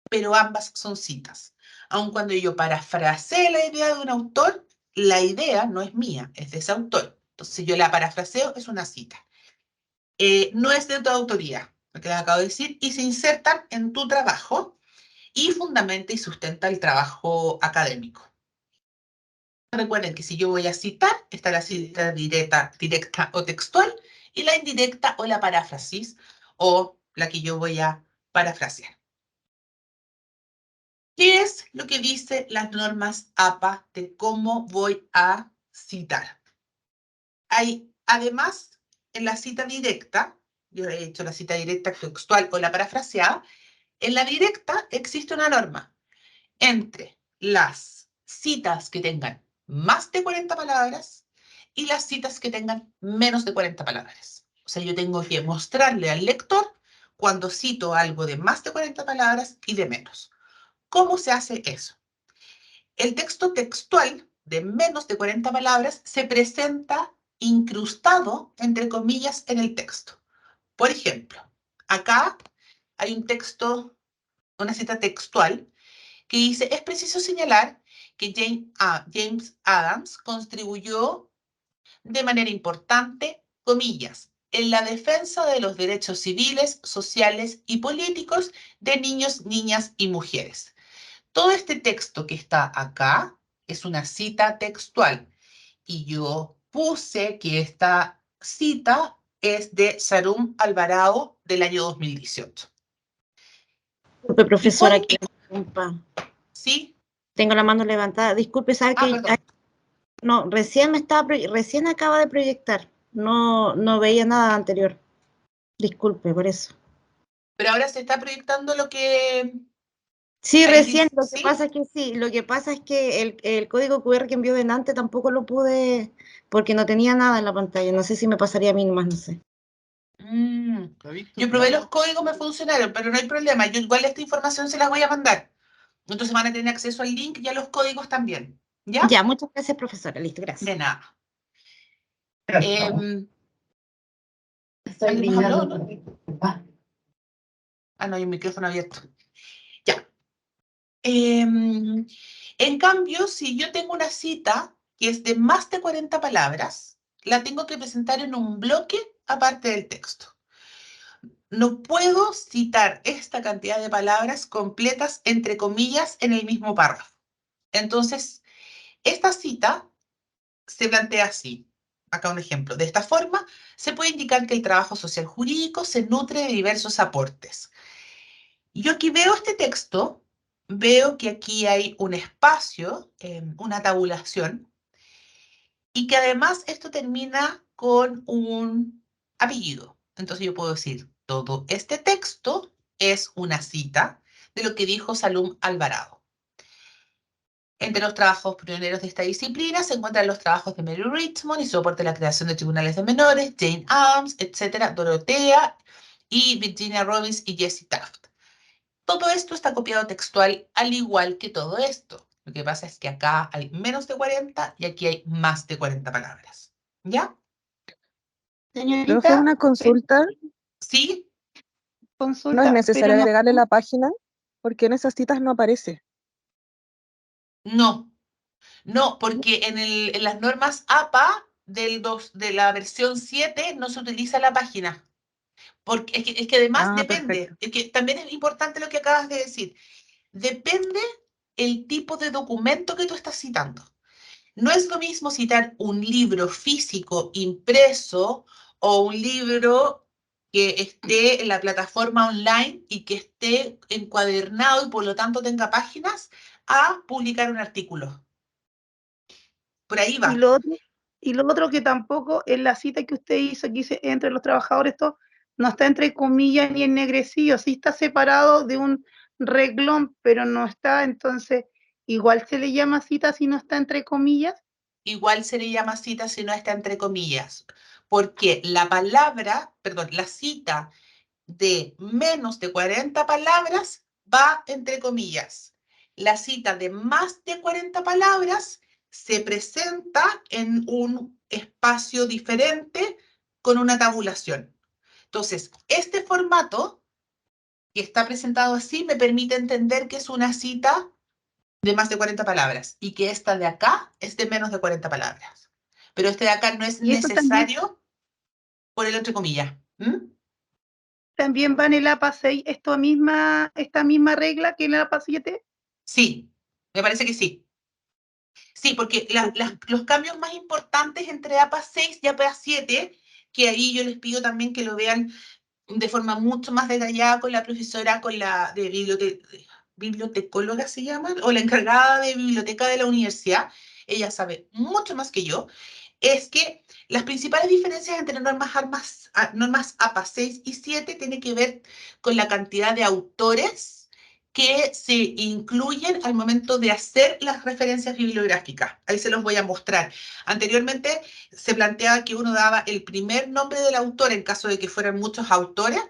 pero ambas son citas. Aun cuando yo parafraseé la idea de un autor, la idea no es mía, es de ese autor, Entonces, si yo la parafraseo, es una cita. No es de tu autoría, lo que les acabo de decir, y se insertan en tu trabajo y fundamenta y sustenta el trabajo académico. Recuerden que si yo voy a citar, está la cita directa o textual, y la indirecta o la paráfrasis, o la que yo voy a parafrasear. ¿Qué es lo que dicen las normas APA de cómo voy a citar? Hay, además, en la cita directa, yo he hecho la cita directa textual o la parafraseada, en la directa existe una norma entre las citas que tengan más de 40 palabras y las citas que tengan menos de 40 palabras. O sea, yo tengo que mostrarle al lector cuando cito algo de más de 40 palabras y de menos. ¿Cómo se hace eso? El texto textual de menos de 40 palabras se presenta incrustado, entre comillas, en el texto. Por ejemplo, acá hay un texto, una cita textual, que dice, es preciso señalar que James Adams contribuyó de manera importante, comillas, en la defensa de los derechos civiles, sociales y políticos de niños, niñas y mujeres. Todo este texto que está acá es una cita textual y yo puse que esta cita es de Sarum Alvarado del año 2018. Disculpe, profesora, que ¿Sí? tengo la mano levantada. Disculpe, ¿sabe que no, recién acaba de proyectar. No veía nada anterior. Disculpe por eso. Pero ahora se está proyectando lo que... Sí, recién, lo que pasa es que sí, lo que pasa es que el código QR que envió delante tampoco lo pude, porque no tenía nada en la pantalla, no sé si me pasaría a mí nomás, no sé. Yo probé los códigos, me funcionaron, pero no hay problema, yo igual esta información se las voy a mandar. Entonces van a tener acceso al link y a los códigos también, ¿ya? Ya, muchas gracias, profesora, listo, gracias. De nada. Estoy brindando. Ah, no, hay un micrófono abierto. Ya. En cambio, si yo tengo una cita que es de más de 40 palabras, la tengo que presentar en un bloque aparte del texto. No puedo citar esta cantidad de palabras completas, entre comillas, en el mismo párrafo. Entonces, esta cita se plantea así. Acá un ejemplo. De esta forma, se puede indicar que el trabajo social jurídico se nutre de diversos aportes. Yo aquí veo este texto, veo que aquí hay un espacio, una tabulación, y que además esto termina con un apellido. Entonces yo puedo decir, todo este texto es una cita de lo que dijo Salum Alvarado. Entre los trabajos pioneros de esta disciplina se encuentran los trabajos de Mary Richmond y su aporte a la creación de tribunales de menores, Jane Addams, etc., Dorothea y Virginia Robbins y Jessie Taft. Todo esto está copiado textual, al igual que todo esto. Lo que pasa es que acá hay menos de 40 y aquí hay más de 40 palabras. ¿Ya? Señorita. ¿Profe, una consulta? ¿Sí? Consulta, ¿No es necesario pero agregarle la página? Porque en esas citas no aparece. No. No, porque en las normas APA de la versión 7 no se utiliza la página. Porque es que además depende. Perfecto. Es que también es importante lo que acabas de decir. Depende el tipo de documento que tú estás citando. No es lo mismo citar un libro físico impreso o un libro que esté en la plataforma online y que esté encuadernado y por lo tanto tenga páginas, a publicar un artículo. Por ahí va. Y lo otro que tampoco en la cita que usted hizo, que dice entre los trabajadores, esto no está entre comillas ni ennegrecido, sí está separado de un reglón, pero no está, entonces, igual se le llama cita si no está entre comillas. Igual se le llama cita si no está entre comillas, porque la palabra, perdón, la cita de menos de 40 palabras va entre comillas. La cita de más de 40 palabras se presenta en un espacio diferente con una tabulación. Entonces, este formato que está presentado así me permite entender que es una cita de más de 40 palabras y que esta de acá es de menos de 40 palabras. pero este de acá no es Y eso necesario por el entre comillas. también va en el APA 6 esta misma regla que en el APA 7. Sí, me parece que sí. Sí, porque los cambios más importantes entre APA 6 y APA 7, que ahí yo les pido también que lo vean de forma mucho más detallada con la profesora, con la de bibliotecóloga se llama, o la encargada de biblioteca de la universidad, ella sabe mucho más que yo, es que las principales diferencias entre normas APA 6 y 7 tienen que ver con la cantidad de autores que se incluyen al momento de hacer las referencias bibliográficas. Ahí se los voy a mostrar. Anteriormente se planteaba que uno daba el primer nombre del autor en caso de que fueran muchos autores,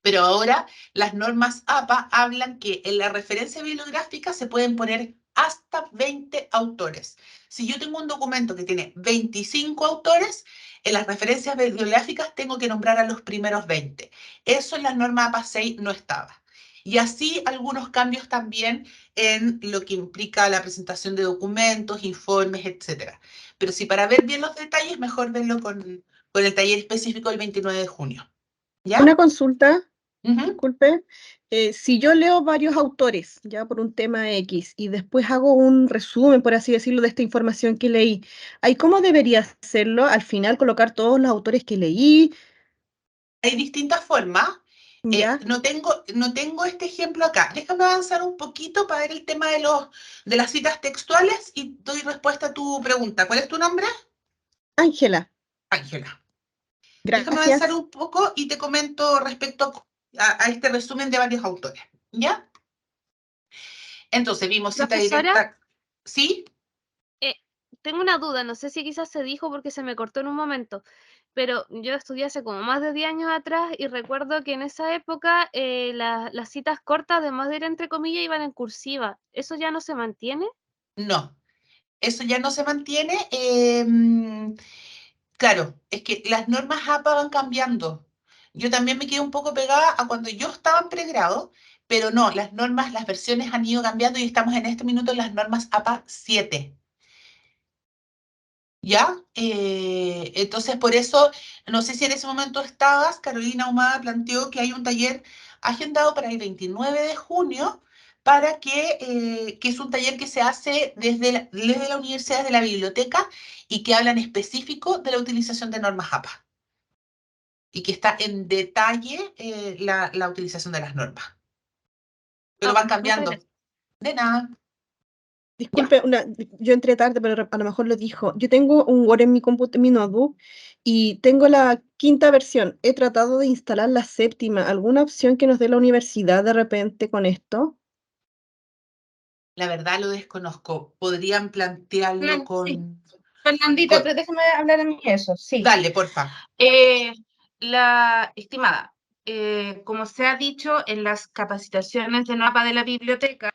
pero ahora las normas APA hablan que en la referencia bibliográfica se pueden poner hasta 20 autores. Si yo tengo un documento que tiene 25 autores, en las referencias bibliográficas tengo que nombrar a los primeros 20. Eso en la norma APA 6 no estaba. Y así algunos cambios también en lo que implica la presentación de documentos, informes, etc. Pero si para ver bien los detalles, mejor verlo con el taller específico del 29 de junio. ¿Ya? Una consulta, Ujú. disculpe. Si yo leo varios autores, ya por un tema X, y después hago un resumen, por así decirlo, de esta información que leí, ¿ahí cómo debería hacerlo? Al final colocar todos los autores que leí, Hay distintas formas. ¿ya? No tengo este ejemplo acá. Déjame avanzar un poquito para ver el tema de las citas textuales y doy respuesta a tu pregunta. ¿Cuál es tu nombre? Ángela, Ángela. Déjame avanzar gracias. un poco y te comento respecto a este resumen de varios autores. ¿Ya? Entonces vimos cita Profesora, directa. ¿Sí? tengo una duda, no sé si quizás se dijo porque se me cortó en un momento, pero yo estudié hace como más de 10 años atrás y recuerdo que en esa época las citas cortas, además de ir entre comillas, iban en cursiva. ¿Eso ya no se mantiene? No. Eso ya no se mantiene. Claro, es que las normas APA van cambiando. Yo también me quedé un poco pegada a cuando yo estaba en pregrado, pero no, las versiones han ido cambiando y estamos en este minuto en las normas APA 7. ¿Ya? Entonces, por eso, no sé si en ese momento estabas, Carolina Ahumada planteó que hay un taller agendado para el 29 de junio, que es un taller que se hace desde la universidad, de la biblioteca, y que habla en específico de la utilización de normas APA, y que está en detalle la utilización de las normas. Pero van Ok, muchas cambiando. gracias. De nada. Disculpe, yo entré tarde, pero a lo mejor lo dijo. Yo tengo un Word en en mi notebook, y tengo la 5ª versión. He tratado de instalar la 7ª. ¿Alguna opción que nos dé la universidad de repente con esto? La verdad lo desconozco. Podrían plantearlo Sí. con... Fernandita, déjame hablar a mí eso, sí. Dale, porfa. La estimada, como se ha dicho en las capacitaciones de NAPA de la biblioteca,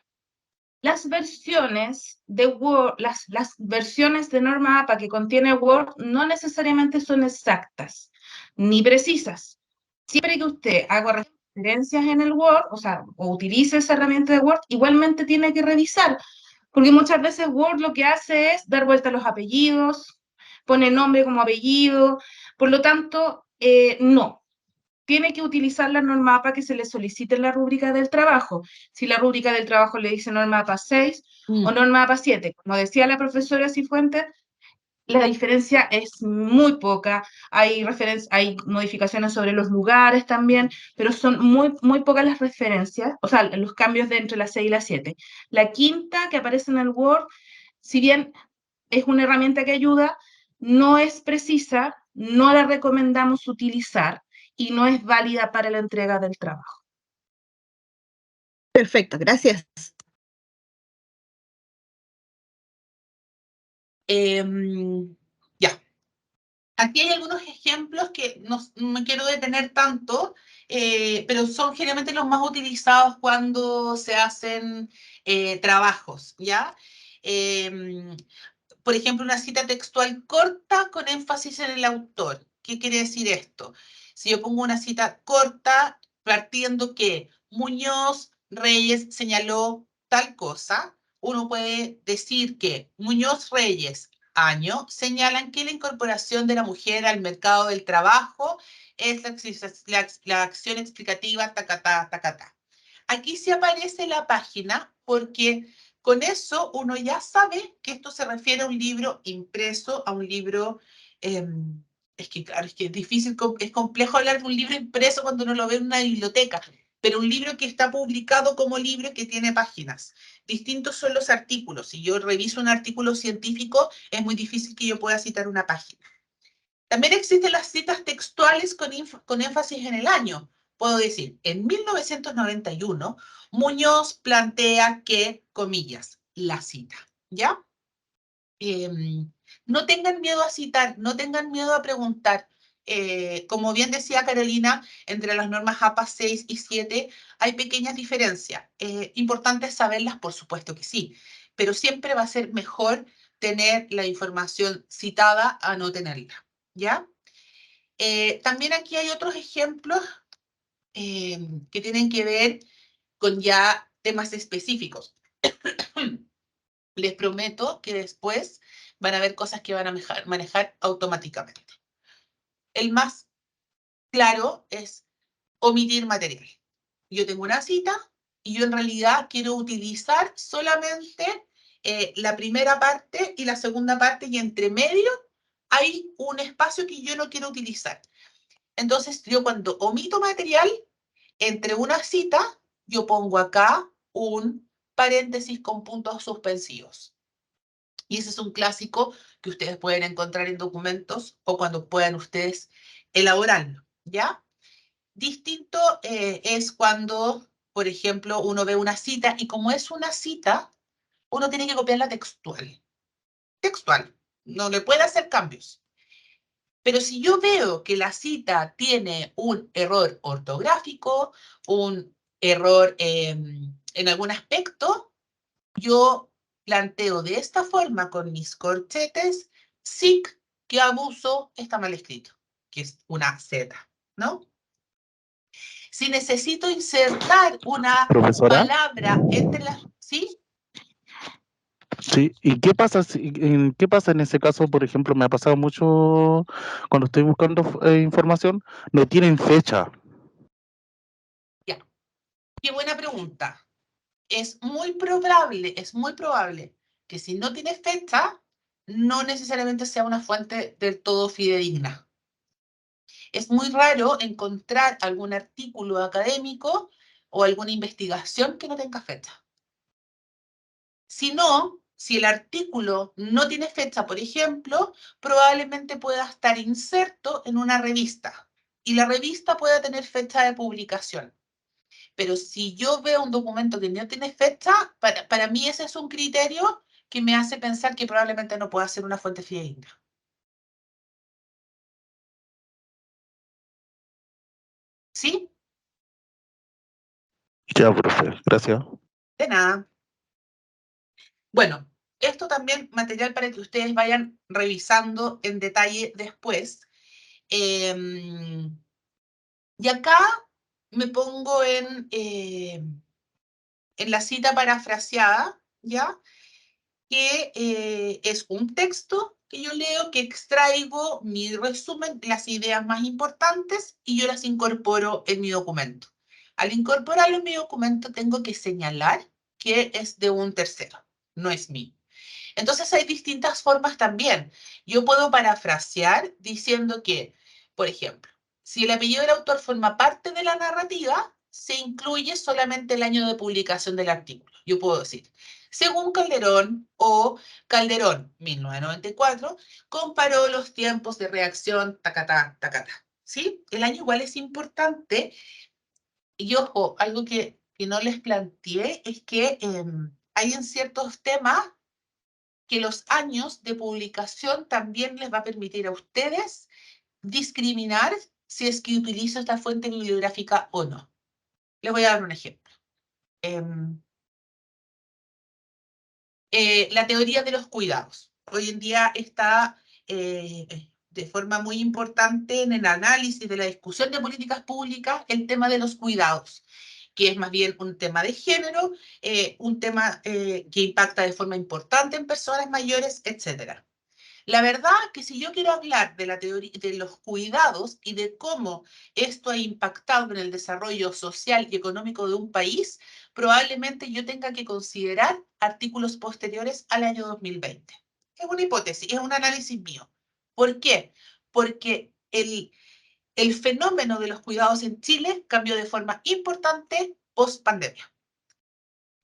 las versiones de Word, las versiones de norma APA que contiene Word no necesariamente son exactas ni precisas. Siempre que usted haga referencias en el Word, o utilice esa herramienta de Word, igualmente tiene que revisar, porque muchas veces Word lo que hace es dar vuelta a los apellidos, pone nombre como apellido, por lo tanto, no. Tiene que utilizar la norma APA que se le solicite en la rúbrica del trabajo. Si la rúbrica del trabajo le dice norma APA 6 o norma APA 7, como decía la profesora Cifuentes, la diferencia es muy poca. Hay modificaciones sobre los lugares también, pero son muy, muy pocas las referencias, los cambios de entre la 6 y la 7. La 5ª que aparece en el Word, si bien es una herramienta que ayuda, no es precisa, no la recomendamos utilizar y no es válida para la entrega del trabajo. Perfecto, gracias. Ya. Aquí hay algunos ejemplos que no me quiero detener tanto, pero son generalmente los más utilizados cuando se hacen trabajos, ¿ya? Por ejemplo, una cita textual corta con énfasis en el autor. ¿Qué quiere decir esto? Si yo pongo una cita corta partiendo que Muñoz Reyes señaló tal cosa, uno puede decir que Muñoz Reyes año señalan que la incorporación de la mujer al mercado del trabajo es la acción explicativa tacatá, tacatá. Aquí sí aparece la página porque con eso uno ya sabe que esto se refiere a un libro impreso, a un libro... es que claro, es que es difícil, es complejo hablar de un libro impreso cuando uno lo ve en una biblioteca, pero un libro que está publicado como libro que tiene páginas. Distintos son los artículos. Si yo reviso un artículo científico, es muy difícil que yo pueda citar una página. También existen las citas textuales con énfasis en el año. Puedo decir, en 1991, Muñoz plantea que, comillas, la cita, ¿ya? No tengan miedo a citar, no tengan miedo a preguntar. Como bien decía Carolina, entre las normas APA 6 y 7 hay pequeñas diferencias. Importante saberlas, por supuesto que sí, pero siempre va a ser mejor tener la información citada a no tenerla, ¿ya? También aquí hay otros ejemplos que tienen que ver con ya temas específicos. Les prometo que después van a haber cosas que van a manejar automáticamente. El más claro es omitir material. Yo tengo una cita y yo en realidad quiero utilizar solamente la primera parte y la segunda parte y entre medio hay un espacio que yo no quiero utilizar. Entonces yo cuando omito material, entre una cita, yo pongo acá un paréntesis con puntos suspensivos. Y ese es un clásico que ustedes pueden encontrar en documentos o cuando puedan ustedes elaborarlo, ¿ya? Distinto es cuando, por ejemplo, uno ve una cita y como es una cita, uno tiene que copiarla textual. Textual. No le puede hacer cambios. Pero si yo veo que la cita tiene un error ortográfico, un error en algún aspecto, yo planteo de esta forma con mis corchetes, SIC, que abuso está mal escrito, que es una Z, ¿no? Si necesito insertar una Profesora. palabra entre las... ¿Sí? Sí, ¿y qué pasa, qué pasa en ese caso? Por ejemplo, me ha pasado mucho cuando estoy buscando información, no tienen fecha. Ya. Qué buena pregunta. Es muy probable que si no tiene fecha, no necesariamente sea una fuente del todo fidedigna. Es muy raro encontrar algún artículo académico o alguna investigación que no tenga fecha. Si no, si el artículo no tiene fecha, por ejemplo, probablemente pueda estar inserto en una revista y la revista pueda tener fecha de publicación. Pero si yo veo un documento que no tiene fecha, para mí ese es un criterio que me hace pensar que probablemente no pueda ser una fuente fidedigna. ¿Sí? Ya, profe, gracias. De nada. Bueno, esto también material para que ustedes vayan revisando en detalle después. Y acá me pongo en la cita parafraseada, ¿ya? Que es un texto que yo leo, que extraigo mi resumen, las ideas más importantes, y yo las incorporo en mi documento. Al incorporarlo en mi documento tengo que señalar que es de un tercero, no es mío. Entonces hay distintas formas también. Yo puedo parafrasear diciendo que, por ejemplo, si el apellido del autor forma parte de la narrativa, se incluye solamente el año de publicación del artículo. Yo puedo decir, según Calderón o Calderón, 1994, comparó los tiempos de reacción, tacatá, tacatá. ¿Sí? El año igual es importante. Y ojo, algo que no les planteé es que hay en ciertos temas que los años de publicación también les va a permitir a ustedes discriminar si es que utilizo esta fuente bibliográfica o no. Les voy a dar un ejemplo. La teoría de los cuidados. Hoy en día está de forma muy importante en el análisis de la discusión de políticas públicas el tema de los cuidados, que es más bien un tema de género, un tema que impacta de forma importante en personas mayores, etc. La verdad que si yo quiero hablar de la teoría de los cuidados y de cómo esto ha impactado en el desarrollo social y económico de un país, probablemente yo tenga que considerar artículos posteriores al año 2020. Es una hipótesis, es un análisis mío. ¿Por qué? Porque el fenómeno de los cuidados en Chile cambió de forma importante post pandemia.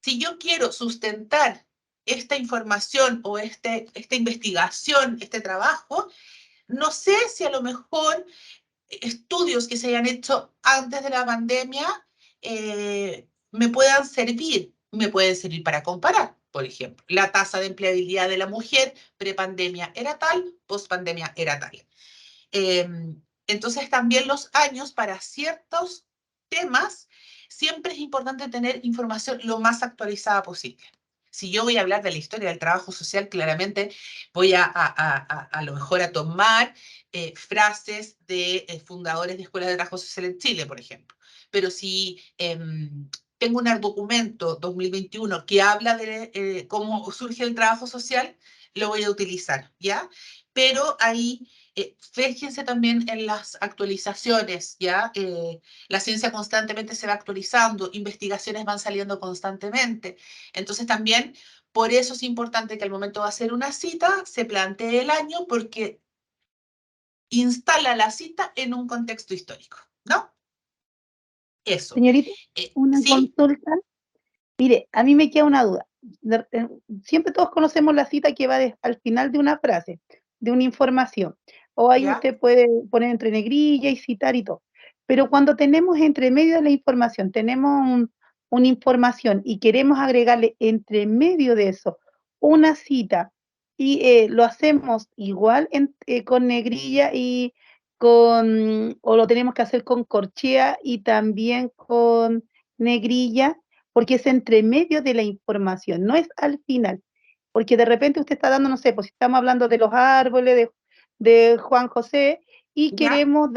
Si yo quiero sustentar esta información o esta investigación, este trabajo, no sé si a lo mejor estudios que se hayan hecho antes de la pandemia me puedan servir. Me pueden servir para comparar, por ejemplo, la tasa de empleabilidad de la mujer prepandemia era tal, pospandemia era tal. Entonces también los años para ciertos temas, siempre es importante tener información lo más actualizada posible. Si yo voy a hablar de la historia del trabajo social, claramente voy a lo mejor a tomar frases de fundadores de escuelas de trabajo social en Chile, por ejemplo. Pero si tengo un documento 2021 que habla de cómo surge el trabajo social, lo voy a utilizar, ¿ya? Pero ahí fíjense también en las actualizaciones, ¿ya? La ciencia constantemente se va actualizando, investigaciones van saliendo constantemente. Entonces también, por eso es importante que al momento de hacer una cita, se plantee el año, porque instala la cita en un contexto histórico, ¿no? Eso. Señorita, una ¿sí? consulta. Mire, a mí me queda una duda. Siempre todos conocemos la cita que va al final de una frase, de una información. O ahí ¿Ya? usted puede poner entre negrilla y citar y todo. Pero cuando tenemos entre medio de la información, tenemos una información y queremos agregarle entre medio de eso una cita y lo hacemos igual con negrilla y o lo tenemos que hacer con corchea y también con negrilla, porque es entre medio de la información, no es al final. Porque de repente usted está dando, no sé, pues si estamos hablando de los árboles de Juan José y ¿Ya? queremos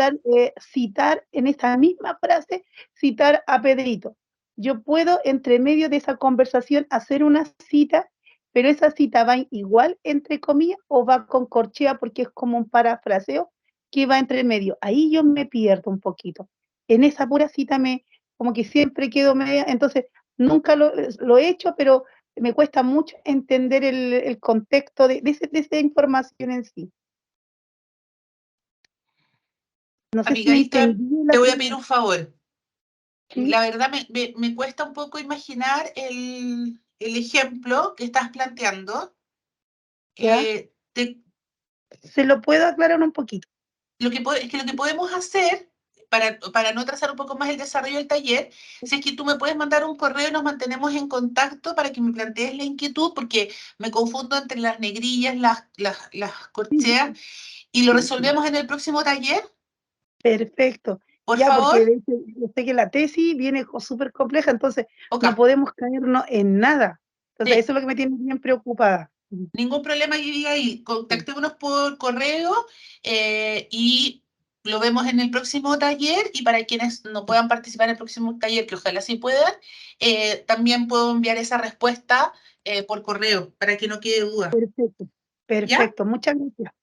citar en esa misma frase, citar a Pedrito. Yo puedo entre medio de esa conversación hacer una cita, pero esa cita va igual entre comillas o va con corchea porque es como un parafraseo que va entre medio. Ahí yo me pierdo un poquito. En esa pura cita como que siempre quedo media, entonces nunca lo he hecho, pero me cuesta mucho entender el contexto de esa información en sí. No sé si me Abigail, entendí te voy a pedir un favor. ¿Sí? La verdad me cuesta un poco imaginar el ejemplo que estás planteando. ¿Ya? Se lo puedo aclarar un poquito. Es que lo que podemos hacer, para no trazar un poco más el desarrollo del taller, si es que tú me puedes mandar un correo y nos mantenemos en contacto para que me plantees la inquietud, porque me confundo entre las negrillas, las corcheas, y lo resolvemos en el próximo taller. Perfecto. Por Ya, favor. porque yo sé que la tesis viene súper compleja, entonces Okay. no podemos caernos en nada. Entonces, Sí. eso es lo que me tiene bien preocupada. Ningún problema que diga ahí. Contactémonos por correo y lo vemos en el próximo taller. Y para quienes no puedan participar en el próximo taller, que ojalá sí puedan, también puedo enviar esa respuesta por correo para que no quede duda. Perfecto. Perfecto. ¿Ya? Muchas gracias.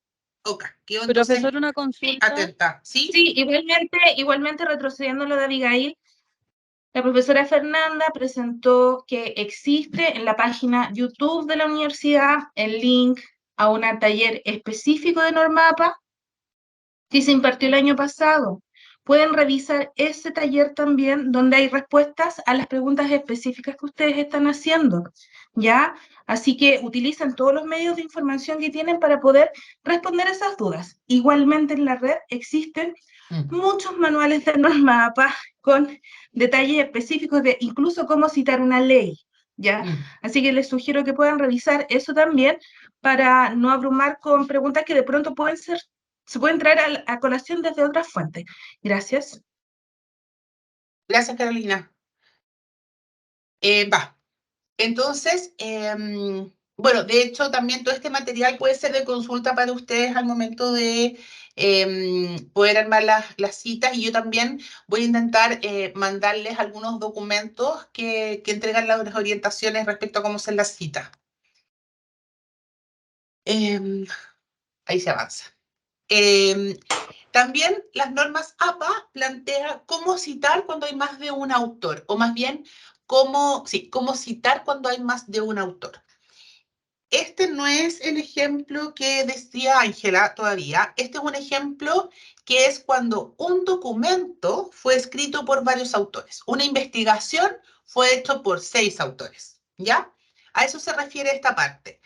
Ok. Quedo entonces Profesor, una consulta. atenta. ¿Sí? Sí, igualmente retrocediendo lo de Abigail, la profesora Fernanda presentó que existe en la página YouTube de la universidad el link a un taller específico de Normapa que se impartió el año pasado. Pueden revisar ese taller también, donde hay respuestas a las preguntas específicas que ustedes están haciendo, ¿ya? Así que utilizan todos los medios de información que tienen para poder responder esas dudas. Igualmente en la red existen muchos manuales de Normapa con detalles específicos de incluso cómo citar una ley, ¿ya? Así que les sugiero que puedan revisar eso también para no abrumar con preguntas que de pronto se pueden traer a colación desde otras fuentes. Gracias. Gracias, Carolina. Va. Entonces, bueno, de hecho, también todo este material puede ser de consulta para ustedes al momento de poder armar las citas, y yo también voy a intentar mandarles algunos documentos que entregan las orientaciones respecto a cómo hacer las citas. ahí se avanza. También las normas APA plantean cómo citar cuando hay más de un autor, o más bien, cómo citar cuando hay más de un autor. Este no es el ejemplo que decía Ángela todavía. Este es un ejemplo que es cuando un documento fue escrito por varios autores. Una investigación fue hecha por 6 autores, ¿ya? A eso se refiere esta parte.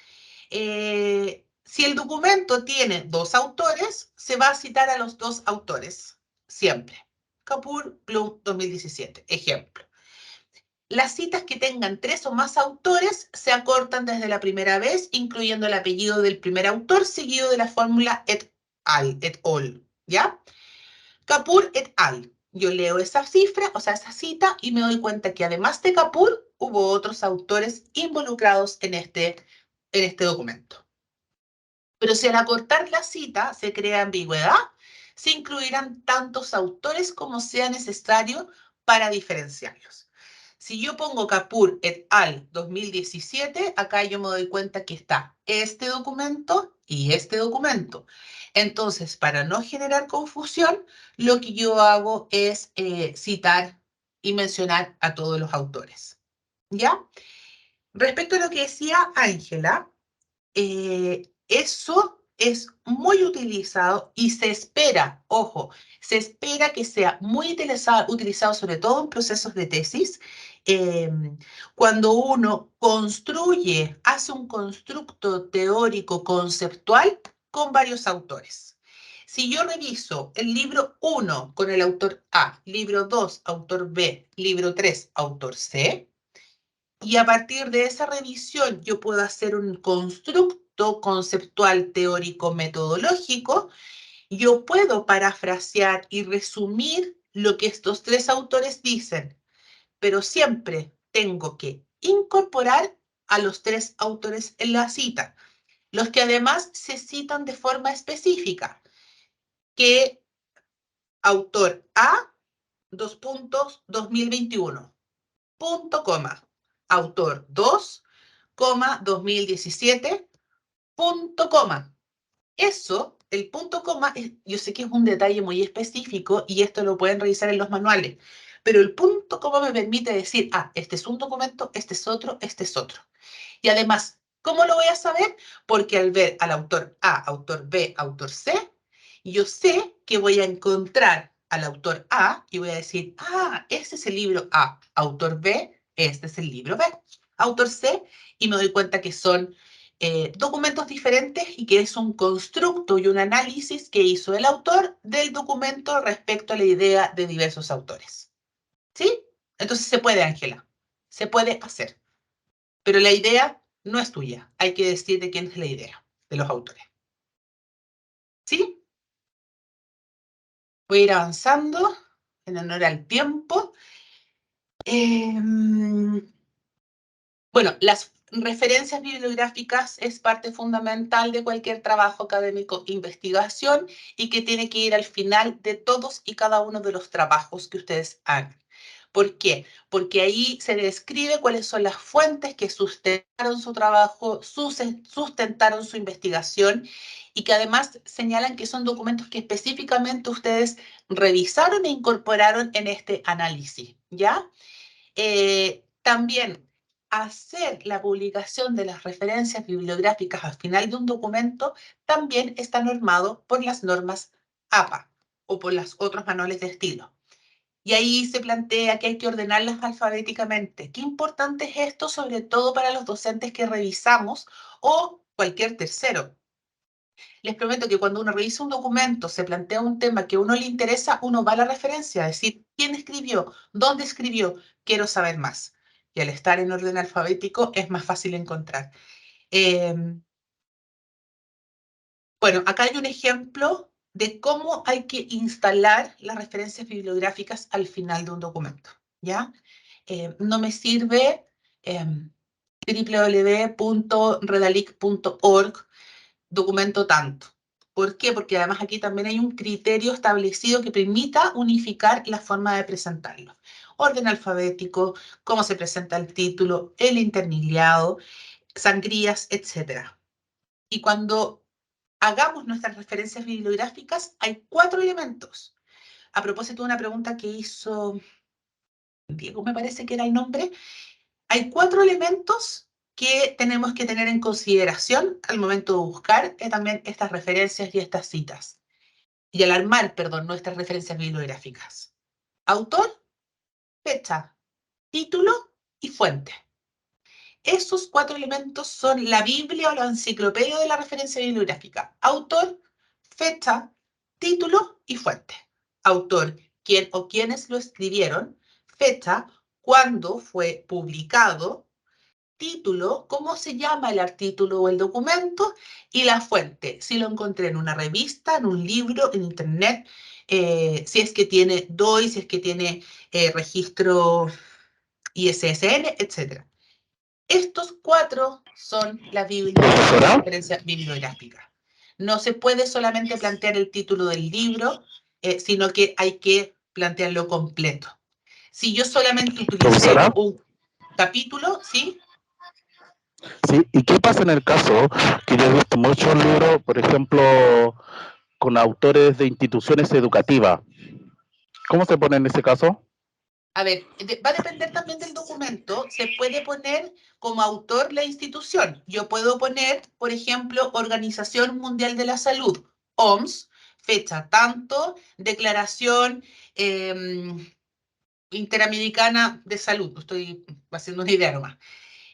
Si el documento tiene 2 autores, se va a citar a los 2 autores, siempre. Kapur, Bloom, 2017, ejemplo. Las citas que tengan 3 o más autores se acortan desde la primera vez, incluyendo el apellido del primer autor, seguido de la fórmula et al, et al, ¿ya? Kapur et al. Yo leo esa cifra, o sea, esa cita, y me doy cuenta que además de Kapur, hubo otros autores involucrados en este documento. Pero si al acortar la cita se crea ambigüedad, se incluirán tantos autores como sea necesario para diferenciarlos. Si yo pongo Kapur et al. 2017, acá yo me doy cuenta que está este documento y este documento. Entonces, para no generar confusión, lo que yo hago es citar y mencionar a todos los autores. ¿Ya? Respecto a lo que decía Ángela, eso es muy utilizado y se espera, ojo, se espera que sea muy utilizado sobre todo en procesos de tesis, cuando uno construye, hace un constructo teórico conceptual con varios autores. Si yo reviso el libro 1 con el autor A, libro 2, autor B, libro 3, autor C, y a partir de esa revisión yo puedo hacer un constructo conceptual teórico metodológico, yo puedo parafrasear y resumir lo que estos 3 autores dicen, pero siempre tengo que incorporar a los 3 autores en la cita, los que además se citan de forma específica, que autor A, 2021, punto, coma, autor 2, 2017, punto, coma. Eso, el punto, coma, yo sé que es un detalle muy específico y esto lo pueden revisar en los manuales, pero el punto, coma me permite decir, este es un documento, este es otro, este es otro. Y además, ¿cómo lo voy a saber? Porque al ver al autor A, autor B, autor C, yo sé que voy a encontrar al autor A y voy a decir, este es el libro A, autor B, este es el libro B, autor C, y me doy cuenta que son documentos diferentes y que es un constructo y un análisis que hizo el autor del documento respecto a la idea de diversos autores. ¿Sí? Entonces se puede, Ángela, se puede hacer. Pero la idea no es tuya, hay que decir de quién es la idea, de los autores. ¿Sí? Voy a ir avanzando en honor al tiempo. Bueno, las referencias bibliográficas es parte fundamental de cualquier trabajo académico de investigación y que tiene que ir al final de todos y cada uno de los trabajos que ustedes hagan. ¿Por qué? Porque ahí se describe cuáles son las fuentes que sustentaron su trabajo, sustentaron su investigación y que además señalan que son documentos que específicamente ustedes revisaron e incorporaron en este análisis, ¿ya? También hacer la publicación de las referencias bibliográficas al final de un documento también está normado por las normas APA o por los otros manuales de estilo. Y ahí se plantea que hay que ordenarlas alfabéticamente. Qué importante es esto, sobre todo para los docentes que revisamos o cualquier tercero. Les prometo que cuando uno revisa un documento, se plantea un tema que a uno le interesa, uno va a la referencia, a decir, ¿quién escribió? ¿Dónde escribió? Quiero saber más. Y al estar en orden alfabético es más fácil encontrar. Bueno, acá hay un ejemplo de cómo hay que instalar las referencias bibliográficas al final de un documento, ¿ya? No me sirve www.redalic.org documento tanto. ¿Por qué? Porque además aquí también hay un criterio establecido que permita unificar la forma de presentarlo. Orden alfabético, cómo se presenta el título, el interniliado, sangrías, etc. Y cuando hagamos nuestras referencias bibliográficas, hay 4 elementos. A propósito de una pregunta que hizo Diego, me parece que era el nombre, hay 4 elementos que tenemos que tener en consideración al momento de buscar también estas referencias y estas citas. Y al armar, perdón, nuestras referencias bibliográficas. Autor, fecha, título y fuente. Esos 4 elementos son la Biblia o la enciclopedia de la referencia bibliográfica. Autor, fecha, título y fuente. Autor, quién o quiénes lo escribieron. Fecha, cuándo fue publicado. Título, cómo se llama el artículo o el documento. Y la fuente, si lo encontré en una revista, en un libro, en internet, si es que tiene DOI, si es que tiene registro ISSN, etc. Estos 4 son la Biblia de la referencia bibliográfica. No se puede solamente plantear el título del libro, sino que hay que plantearlo completo. Si yo solamente utilicé un capítulo, ¿sí? Sí, ¿y qué pasa en el caso que yo he visto muchos libros, por ejemplo, con autores de instituciones educativas? ¿Cómo se pone en ese caso? A ver, va a depender también del documento. Se puede poner como autor la institución. Yo puedo poner, por ejemplo, Organización Mundial de la Salud, OMS, fecha tanto, declaración Interamericana de Salud. Estoy haciendo una idea nomás.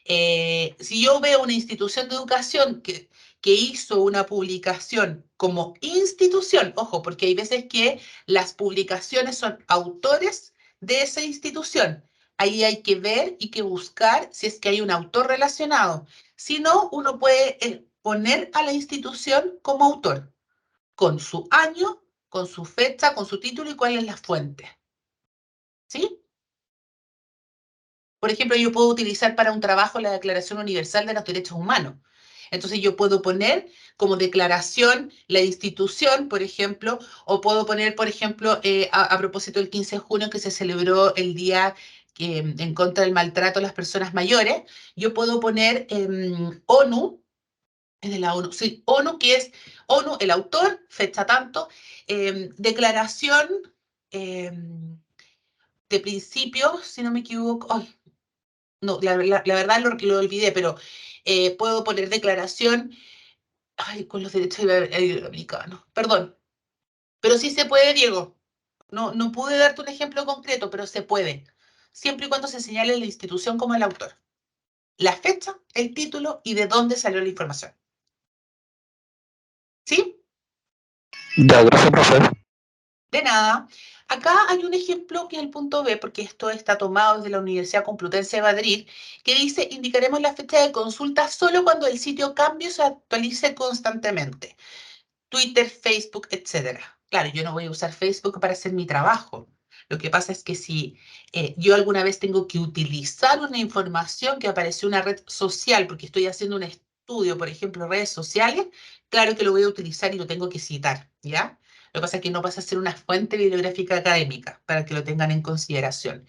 Si yo veo una institución de educación que hizo una publicación como institución, ojo, porque hay veces que las publicaciones son autores de esa institución. Ahí hay que ver y que buscar si es que hay un autor relacionado. Si no, uno puede poner a la institución como autor, con su año, con su fecha, con su título y cuál es la fuente. ¿Sí? Por ejemplo, yo puedo utilizar para un trabajo la Declaración Universal de los Derechos Humanos. Entonces yo puedo poner como declaración la institución, por ejemplo, o puedo poner, por ejemplo, a propósito del 15 de junio que se celebró el día en contra del maltrato a las personas mayores, yo puedo poner ONU, es de la ONU, sí, ONU, que es ONU, el autor, fecha tanto, declaración de principios, si no me equivoco, ay, no, la verdad lo olvidé, pero puedo poner declaración con los derechos iberoamericanos. Perdón, pero sí se puede, Diego. No pude darte un ejemplo concreto, pero se puede. Siempre y cuando se señale la institución como el autor. La fecha, el título y de dónde salió la información. ¿Sí? Ya, gracias, profesor. De nada. Acá hay un ejemplo que es el punto B, porque esto está tomado desde la Universidad Complutense de Madrid, que dice, indicaremos la fecha de consulta solo cuando el sitio cambie o se actualice constantemente. Twitter, Facebook, etc. Claro, yo no voy a usar Facebook para hacer mi trabajo. Lo que pasa es que si yo alguna vez tengo que utilizar una información que apareció en una red social, porque estoy haciendo un estudio, por ejemplo, redes sociales, claro que lo voy a utilizar y lo tengo que citar, ¿ya? Lo que pasa es que no pasa a ser una fuente bibliográfica académica, para que lo tengan en consideración.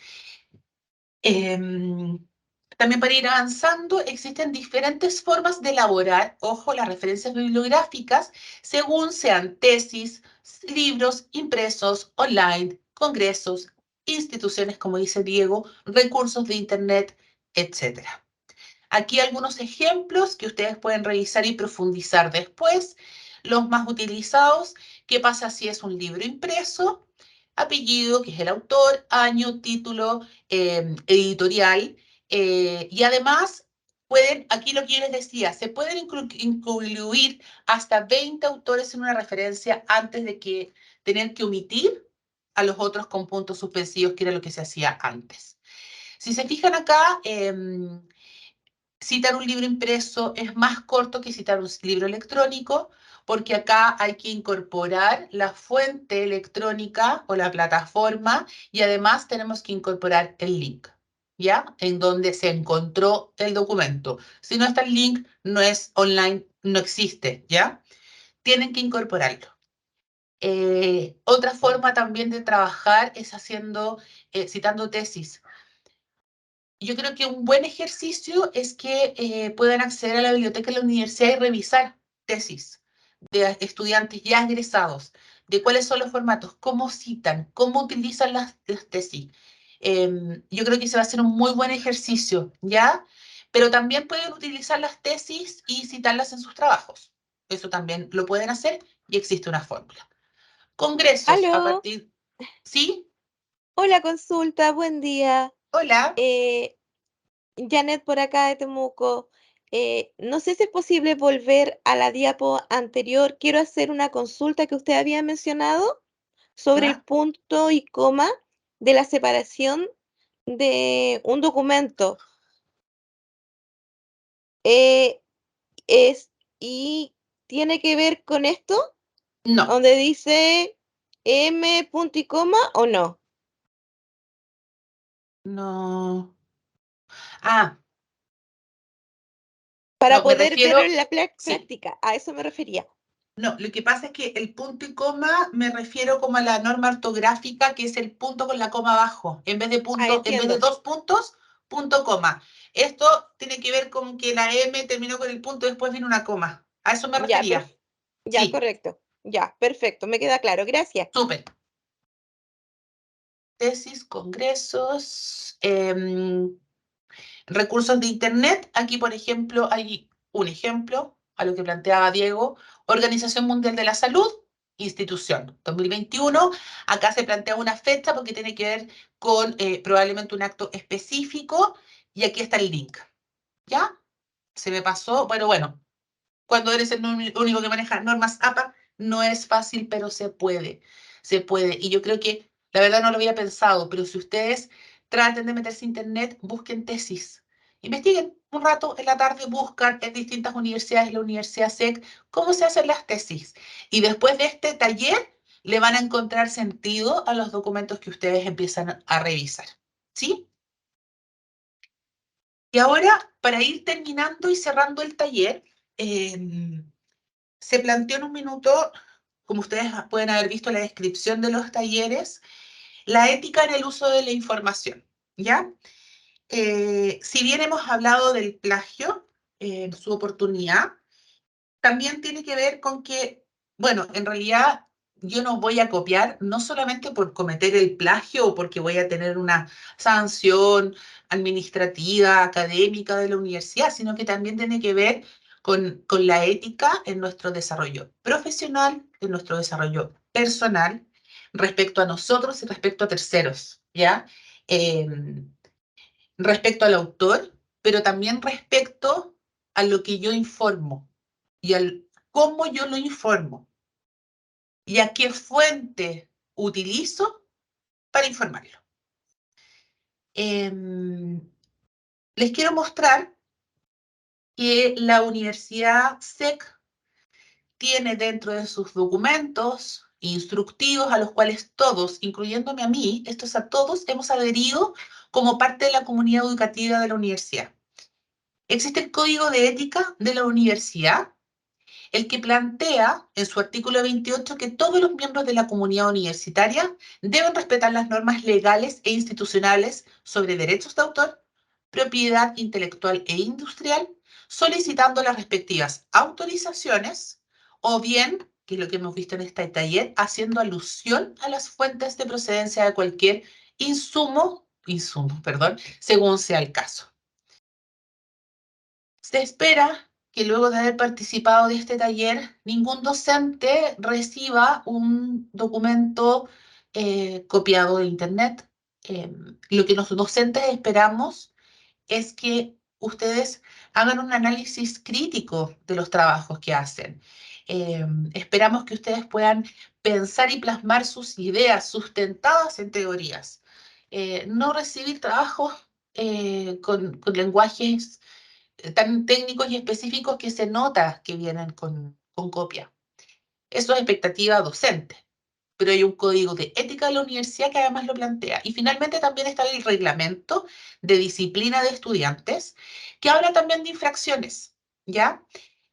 También para ir avanzando, existen diferentes formas de elaborar, ojo, las referencias bibliográficas, según sean tesis, libros impresos, online, congresos, instituciones, como dice Diego, recursos de internet, etc. Aquí algunos ejemplos que ustedes pueden revisar y profundizar después. Los más utilizados, ¿qué pasa si es un libro impreso? Apellido, que es el autor, año, título, editorial, y además pueden, aquí lo que yo les decía, se pueden incluir hasta 20 autores en una referencia antes de que tener que omitir a los otros con puntos suspensivos, que era lo que se hacía antes. Si se fijan acá, citar un libro impreso es más corto que citar un libro electrónico, porque acá hay que incorporar la fuente electrónica o la plataforma y además tenemos que incorporar el link, ¿ya? En donde se encontró el documento. Si no está el link, no es online, no existe, ¿ya? Tienen que incorporarlo. Otra forma también de trabajar es citando tesis. Yo creo que un buen ejercicio es que puedan acceder a la biblioteca de la universidad y revisar tesis de estudiantes ya egresados, de cuáles son los formatos, cómo citan, cómo utilizan las tesis. Yo creo que ese va a ser un muy buen ejercicio, ¿ya? Pero también pueden utilizar las tesis y citarlas en sus trabajos. Eso también lo pueden hacer y existe una fórmula. Congresos, a Aló, partir... ¿Sí? hola consulta, buen día. Hola. Janet por acá de Temuco. No sé si es posible volver a la diapo anterior. Quiero hacer una consulta que usted había mencionado sobre el ¿Ya? punto y coma de la separación de un documento. Y tiene que ver con esto, No, donde dice M punto y coma o no. no. Ah, Para no, me poder verlo refiero... en la Sí. práctica, a eso me refería. No, lo que pasa es que el punto y coma me refiero como a la norma ortográfica, que es el punto con la coma abajo. En vez de punto, en vez de Entiendo. 2 puntos, punto coma. Esto tiene que ver con que la M terminó con el punto y después viene una coma. A eso me Ya, refería. ya, Sí, correcto. Ya, perfecto, me queda claro. Gracias. súper. Tesis, congresos, recursos de Internet. Aquí, por ejemplo, hay un ejemplo a lo que planteaba Diego. Organización Mundial de la Salud, institución, 2021. Acá se plantea una fecha porque tiene que ver con probablemente un acto específico. Y aquí está el link. ¿Ya? Se me pasó. Bueno. Cuando eres el único que maneja normas APA, no es fácil, pero se puede. Se puede. Y yo creo que, la verdad no lo había pensado, pero si ustedes traten de meterse a internet, busquen tesis. Investiguen un rato en la tarde, buscan en distintas universidades, la Universidad SEC, cómo se hacen las tesis. Y después de este taller, le van a encontrar sentido a los documentos que ustedes empiezan a revisar. ¿Sí? Y ahora, para ir terminando y cerrando el taller, se planteó en un minuto, como ustedes pueden haber visto en la descripción de los talleres, la ética en el uso de la información, ¿ya? Si bien hemos hablado del plagio en su oportunidad, también tiene que ver con que, bueno, en realidad yo no voy a copiar, no solamente por cometer el plagio o porque voy a tener una sanción administrativa, académica de la universidad, sino que también tiene que ver con la ética en nuestro desarrollo profesional, en nuestro desarrollo personal, respecto a nosotros y respecto a terceros, ¿ya? Respecto al autor, pero también respecto a lo que yo informo y al cómo yo lo informo y a qué fuente utilizo para informarlo. Les quiero mostrar que la Universidad SEC tiene dentro de sus documentos instructivos a los cuales todos, incluyéndome a mí, estos a todos, hemos adherido como parte de la comunidad educativa de la universidad. Existe el Código de Ética de la Universidad, el que plantea en su artículo 28 que todos los miembros de la comunidad universitaria deben respetar las normas legales e institucionales sobre derechos de autor, propiedad intelectual e industrial, solicitando las respectivas autorizaciones o bien, que es lo que hemos visto en este taller, haciendo alusión a las fuentes de procedencia de cualquier insumo, según sea el caso. Se espera que luego de haber participado de este taller, ningún docente reciba un documento copiado de Internet. Lo que los docentes esperamos es que ustedes hagan un análisis crítico de los trabajos que hacen. Esperamos que ustedes puedan pensar y plasmar sus ideas sustentadas en teorías. No recibir trabajos con lenguajes tan técnicos y específicos que se nota que vienen con copia. Eso es expectativa docente, pero hay un código de ética de la universidad que además lo plantea. Y finalmente también está el reglamento de disciplina de estudiantes, que habla también de infracciones, ¿ya?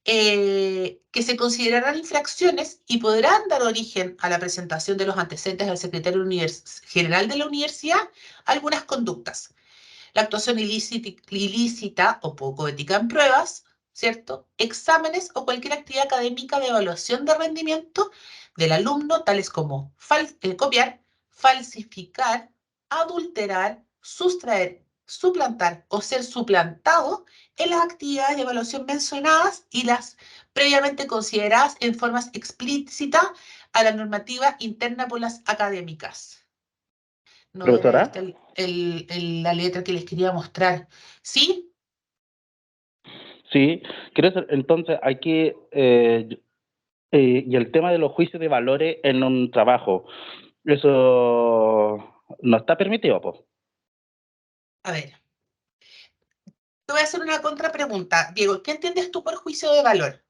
Que se considerarán infracciones y podrán dar origen a la presentación de los antecedentes al secretario general de la universidad algunas conductas. La actuación ilícita o poco ética en pruebas, ¿cierto? Exámenes o cualquier actividad académica de evaluación de rendimiento del alumno, tales como copiar, falsificar, adulterar, sustraer, suplantar o ser suplantado en las actividades de evaluación mencionadas y las previamente consideradas en formas explícitas a la normativa interna por las académicas. No era ¿Profesora? esta la letra que les quería mostrar. ¿Sí? Sí, entonces hay que, y el tema de los juicios de valores en un trabajo, eso no está permitido, pues. A ver. Te voy a hacer una contrapregunta. Diego, ¿qué entiendes tú por juicio de valor?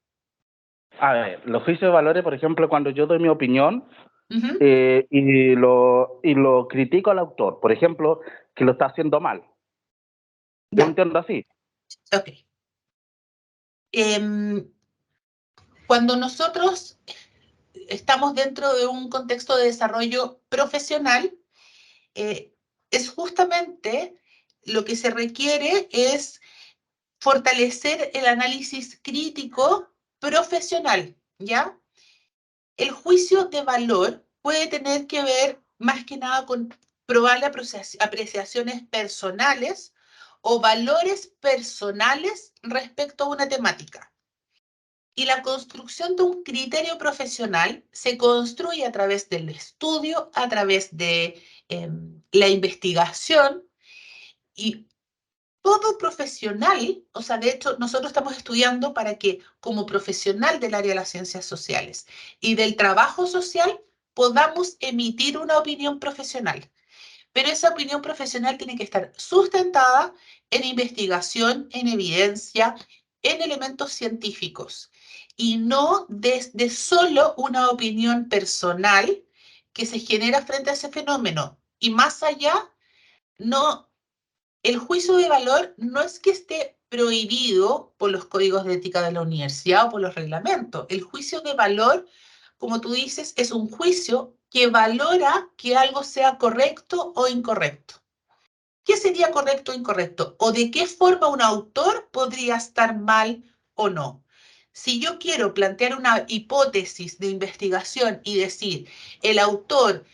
A ver, los juicios de valores, por ejemplo, cuando yo doy mi opinión Ujú. y lo critico al autor, por ejemplo, que lo está haciendo mal. Yo Ya. entiendo así. Ok. Cuando nosotros estamos dentro de un contexto de desarrollo profesional, es justamente lo que se requiere es fortalecer el análisis crítico profesional, ¿ya? El juicio de valor puede tener que ver más que nada con probables apreciaciones personales o valores personales respecto a una temática. Y la construcción de un criterio profesional se construye a través del estudio, a través de la investigación, y todo profesional, o sea, de hecho, nosotros estamos estudiando para que como profesional del área de las ciencias sociales y del trabajo social podamos emitir una opinión profesional. Pero esa opinión profesional tiene que estar sustentada en investigación, en evidencia, en elementos científicos y no desde solo una opinión personal que se genera frente a ese fenómeno. Y más allá, no, el juicio de valor no es que esté prohibido por los códigos de ética de la universidad o por los reglamentos. El juicio de valor, como tú dices, es un juicio que valora que algo sea correcto o incorrecto. ¿Qué sería correcto o incorrecto? ¿O de qué forma un autor podría estar mal o no? Si yo quiero plantear una hipótesis de investigación y decir, el autor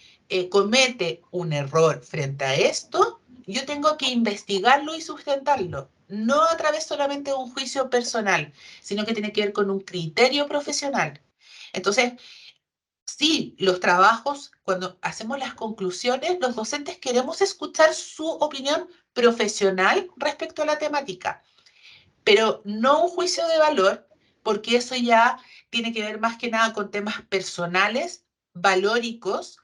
comete un error frente a esto, yo tengo que investigarlo y sustentarlo, no a través solamente de un juicio personal, sino que tiene que ver con un criterio profesional. Entonces, sí, los trabajos, cuando hacemos las conclusiones, los docentes queremos escuchar su opinión profesional respecto a la temática, pero no un juicio de valor, porque eso ya tiene que ver más que nada con temas personales, valóricos,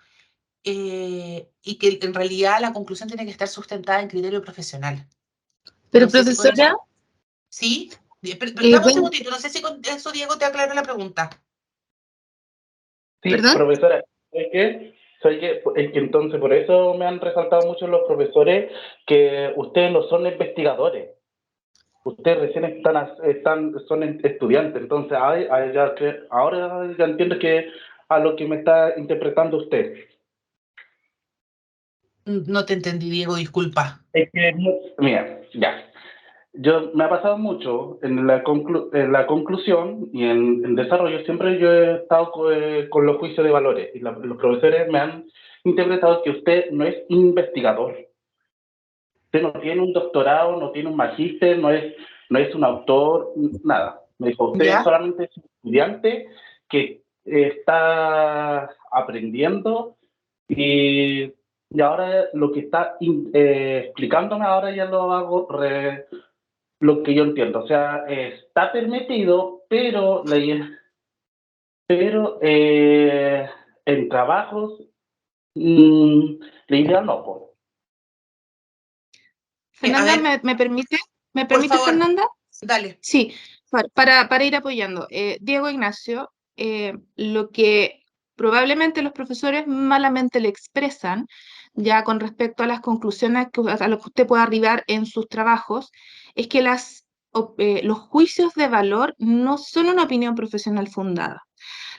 y que en realidad la conclusión tiene que estar sustentada en criterio profesional. Pero No sé si con profesora, eso... ¿Sí? Pero dame un bueno, segundito, no sé si con eso, Diego, te aclaró la pregunta. Sí, ¿perdón? profesora, es que entonces por eso me han resaltado mucho los profesores que ustedes no son investigadores. Ustedes recién son estudiantes, entonces ahora ya entiendo que a lo que me está interpretando usted. No te entendí, Diego, disculpa. Es que, mira, ya. Me ha pasado mucho en la conclusión y en desarrollo, siempre yo he estado con los juicios de valores y los profesores me han interpretado que usted no es investigador. Usted no tiene un doctorado, no tiene un magíster, no es un autor, nada. Me dijo, usted ¿Ya? solamente es un estudiante que está aprendiendo y ahora lo que está explicándome ahora ya lo hago lo que yo entiendo. O sea, está permitido, pero en trabajos la idea no. Po. Fernanda, A ver, ¿me permite? ¿Me por permite, favor, Fernanda? dale. Sí, para ir apoyando. Diego Ignacio, lo que probablemente los profesores malamente le expresan, ya con respecto a las conclusiones a lo que usted pueda arribar en sus trabajos, es que los juicios de valor no son una opinión profesional fundada.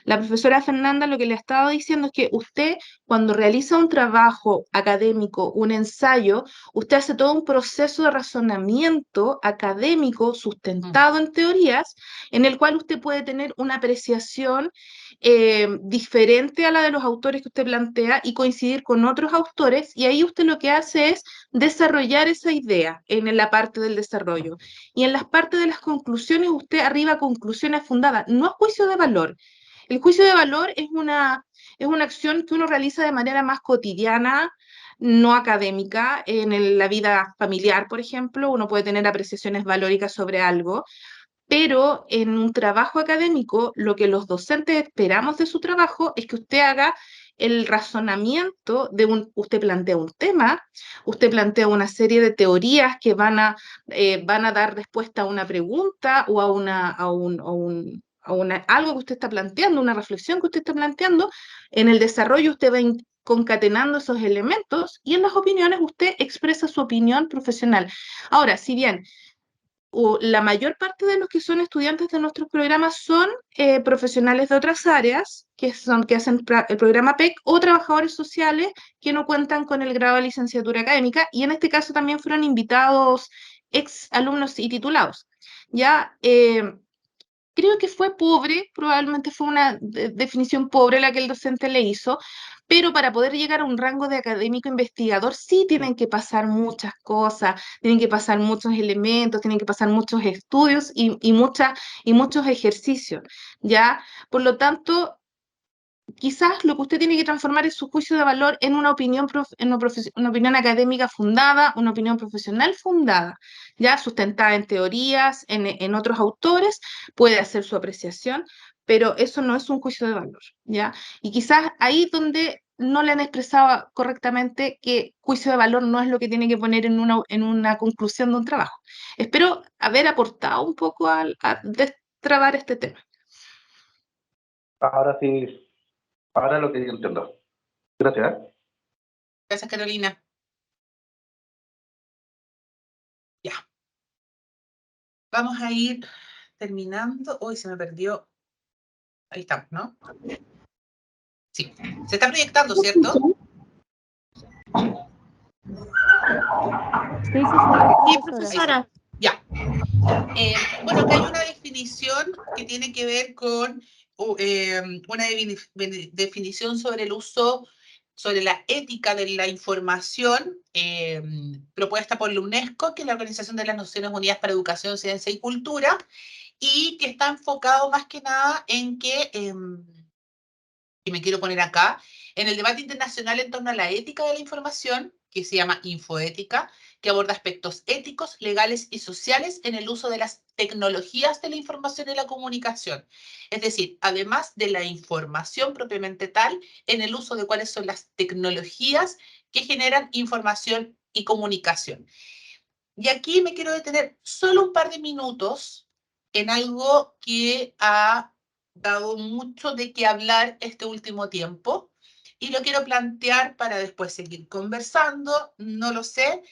La profesora Fernanda lo que le estaba diciendo es que usted, cuando realiza un trabajo académico, un ensayo, usted hace todo un proceso de razonamiento académico sustentado en teorías, en el cual usted puede tener una apreciación diferente a la de los autores que usted plantea y coincidir con otros autores, y ahí usted lo que hace es desarrollar esa idea en la parte del desarrollo. Y en las partes de las conclusiones, usted arriba conclusiones fundadas, no es juicio de valor. El juicio de valor es una acción que uno realiza de manera más cotidiana, no académica. En la vida familiar, por ejemplo, uno puede tener apreciaciones valóricas sobre algo, pero en un trabajo académico, lo que los docentes esperamos de su trabajo es que usted haga el razonamiento usted plantea un tema, usted plantea una serie de teorías que van a dar respuesta a una pregunta o a algo que usted está planteando, una reflexión que usted está planteando. En el desarrollo usted va concatenando esos elementos y en las opiniones usted expresa su opinión profesional. Ahora, si bien la mayor parte de los que son estudiantes de nuestros programas son profesionales de otras áreas, que hacen el programa PEC, o trabajadores sociales que no cuentan con el grado de licenciatura académica, y en este caso también fueron invitados ex alumnos y titulados. Ya, creo que fue pobre, probablemente fue una definición pobre la que el docente le hizo, pero para poder llegar a un rango de académico investigador sí tienen que pasar muchas cosas, tienen que pasar muchos elementos, tienen que pasar muchos estudios y muchos ejercicios, ¿ya? Por lo tanto, quizás lo que usted tiene que transformar es su juicio de valor en una opinión, una opinión académica fundada, una opinión profesional fundada, ya sustentada en teorías, en otros autores, puede hacer su apreciación, pero eso no es un juicio de valor, ¿ya? Y quizás ahí donde no le han expresado correctamente que juicio de valor no es lo que tiene que poner en una conclusión de un trabajo. Espero haber aportado un poco a destrabar este tema. Ahora sí, ahora lo que yo entiendo. Gracias. Gracias, Carolina. Ya. Vamos a ir terminando. Uy, se me perdió. Ahí estamos, ¿no? Sí. Se está proyectando, ¿cierto? Sí, profesora. Ya. Bueno, acá hay una definición que tiene que ver con una definición sobre el uso, sobre la ética de la información propuesta por la UNESCO, que es la Organización de las Naciones Unidas para Educación, Ciencia y Cultura, y que está enfocado más que nada en que, y me quiero poner acá, en el debate internacional en torno a la ética de la información, que se llama Infoética, que aborda aspectos éticos, legales y sociales en el uso de las tecnologías de la información y la comunicación. Es decir, además de la información propiamente tal, en el uso de cuáles son las tecnologías que generan información y comunicación. Y aquí me quiero detener solo un par de minutos en algo que ha dado mucho de qué hablar este último tiempo, y lo quiero plantear para después seguir conversando, no lo sé,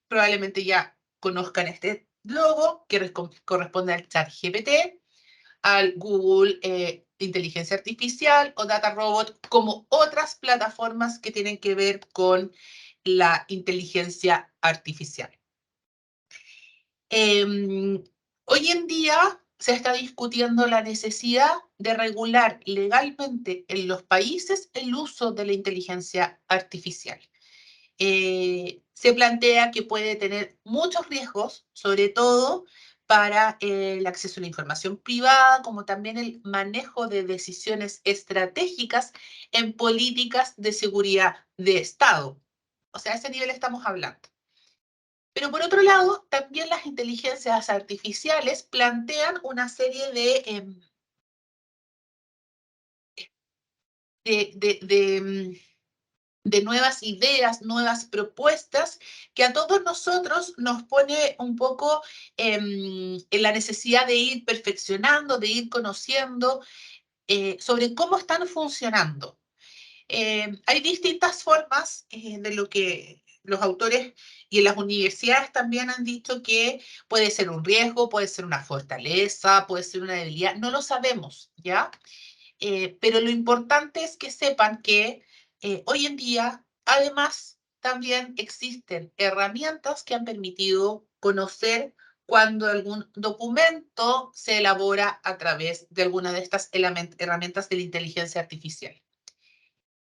probablemente ya conozcan este logo que corresponde al ChatGPT, al Google Inteligencia Artificial o Data Robot, como otras plataformas que tienen que ver con la inteligencia artificial. Hoy en día se está discutiendo la necesidad de regular legalmente en los países el uso de la inteligencia artificial. Se plantea que puede tener muchos riesgos, sobre todo para el acceso a la información privada, como también el manejo de decisiones estratégicas en políticas de seguridad de Estado. O sea, a ese nivel estamos hablando. Pero por otro lado, también las inteligencias artificiales plantean una serie de nuevas ideas, nuevas propuestas, que a todos nosotros nos pone un poco en la necesidad de ir perfeccionando, de ir conociendo sobre cómo están funcionando. Hay distintas formas de lo que los autores Y en las universidades también han dicho que puede ser un riesgo, puede ser una fortaleza, puede ser una debilidad, no lo sabemos, ¿ya? Pero lo importante es que sepan que hoy en día, además, también existen herramientas que han permitido conocer cuando algún documento se elabora a través de alguna de estas herramientas de la inteligencia artificial.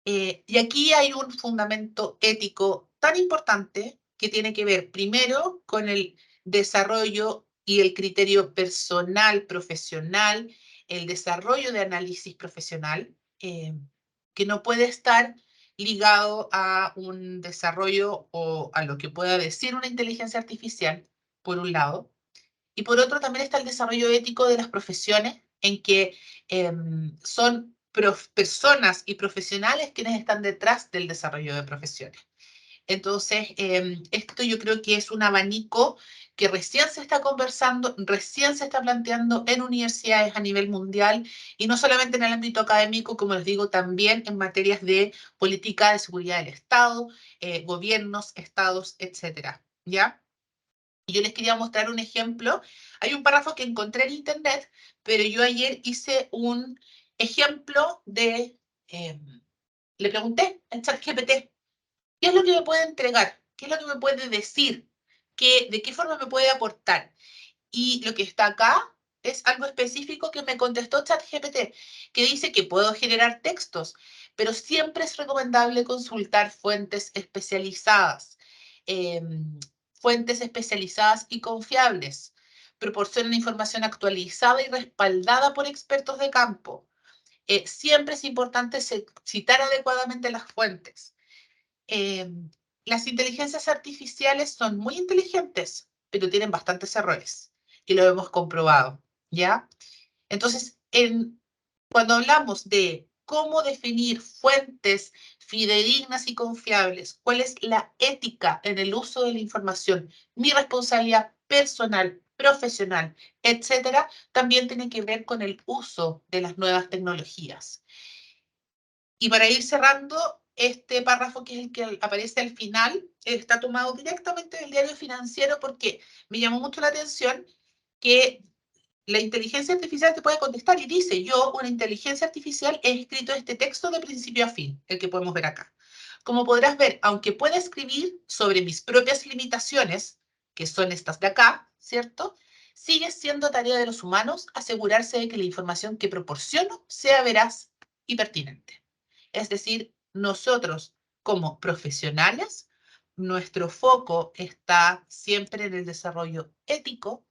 Y aquí hay un fundamento ético tan importante que tiene que ver primero con el desarrollo y el criterio personal, profesional, el desarrollo de análisis profesional, que no puede estar ligado a un desarrollo o a lo que pueda decir una inteligencia artificial, por un lado. Y por otro también está el desarrollo ético de las profesiones, en que son personas y profesionales quienes están detrás del desarrollo de profesiones. Entonces, esto yo creo que es un abanico que recién se está conversando, recién se está planteando en universidades a nivel mundial, y no solamente en el ámbito académico, como les digo, también en materias de política de seguridad del Estado, gobiernos, estados, etcétera, ¿ya? Y yo les quería mostrar un ejemplo. Hay un párrafo que encontré en internet, pero yo ayer hice un ejemplo de, le pregunté en ChatGPT, ¿qué es lo que me puede entregar? ¿Qué es lo que me puede decir? ¿De qué forma me puede aportar? Y lo que está acá es algo específico que me contestó ChatGPT, que dice que puedo generar textos, pero siempre es recomendable consultar fuentes especializadas. Fuentes especializadas y confiables. Proporcionan información actualizada y respaldada por expertos de campo. Siempre es importante citar adecuadamente las fuentes. Las inteligencias artificiales son muy inteligentes, pero tienen bastantes errores. Y lo hemos comprobado, ¿ya? Entonces, cuando hablamos de cómo definir fuentes fidedignas y confiables, cuál es la ética en el uso de la información, mi responsabilidad personal, profesional, etcétera, también tiene que ver con el uso de las nuevas tecnologías. Y para ir cerrando, este párrafo, que es el que aparece al final, está tomado directamente del Diario Financiero, porque me llamó mucho la atención que la inteligencia artificial te puede contestar y dice: yo, una inteligencia artificial, he escrito este texto de principio a fin, el que podemos ver acá. Como podrás ver, aunque pueda escribir sobre mis propias limitaciones, que son estas de acá, ¿cierto? Sigue siendo tarea de los humanos asegurarse de que la información que proporciono sea veraz y pertinente. Es decir, nosotros como profesionales, nuestro foco está siempre en el desarrollo ético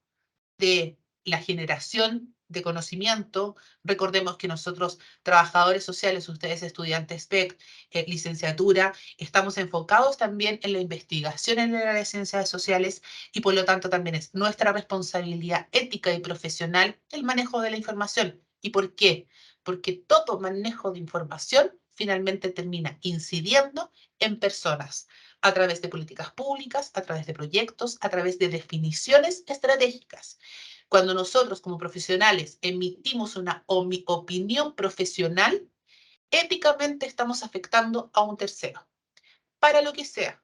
de la generación de conocimiento. Recordemos que nosotros, trabajadores sociales, ustedes estudiantes PEC, licenciatura, estamos enfocados también en la investigación en el área de ciencias sociales, y por lo tanto también es nuestra responsabilidad ética y profesional el manejo de la información. ¿Y por qué? Porque todo manejo de información finalmente termina incidiendo en personas, a través de políticas públicas, a través de proyectos, a través de definiciones estratégicas. Cuando nosotros como profesionales emitimos una opinión profesional, éticamente estamos afectando a un tercero, para lo que sea,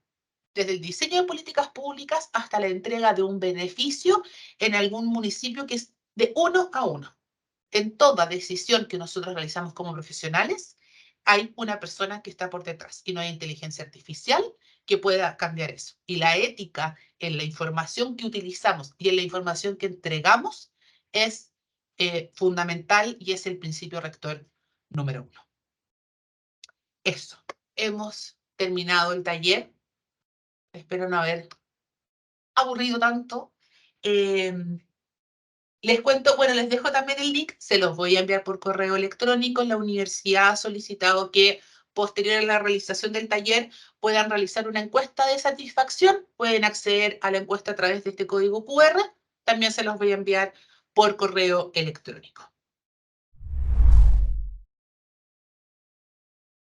desde el diseño de políticas públicas hasta la entrega de un beneficio en algún municipio, que es de 1 a 1. En toda decisión que nosotros realizamos como profesionales, hay una persona que está por detrás, y no hay inteligencia artificial que pueda cambiar eso. Y la ética en la información que utilizamos y en la información que entregamos es fundamental, y es el principio rector número 1. Eso. Hemos terminado el taller. Espero no haber aburrido tanto. Les cuento, bueno, les dejo también el link, se los voy a enviar por correo electrónico. La universidad ha solicitado que, posterior a la realización del taller, puedan realizar una encuesta de satisfacción. Pueden acceder a la encuesta a través de este código QR. También se los voy a enviar por correo electrónico.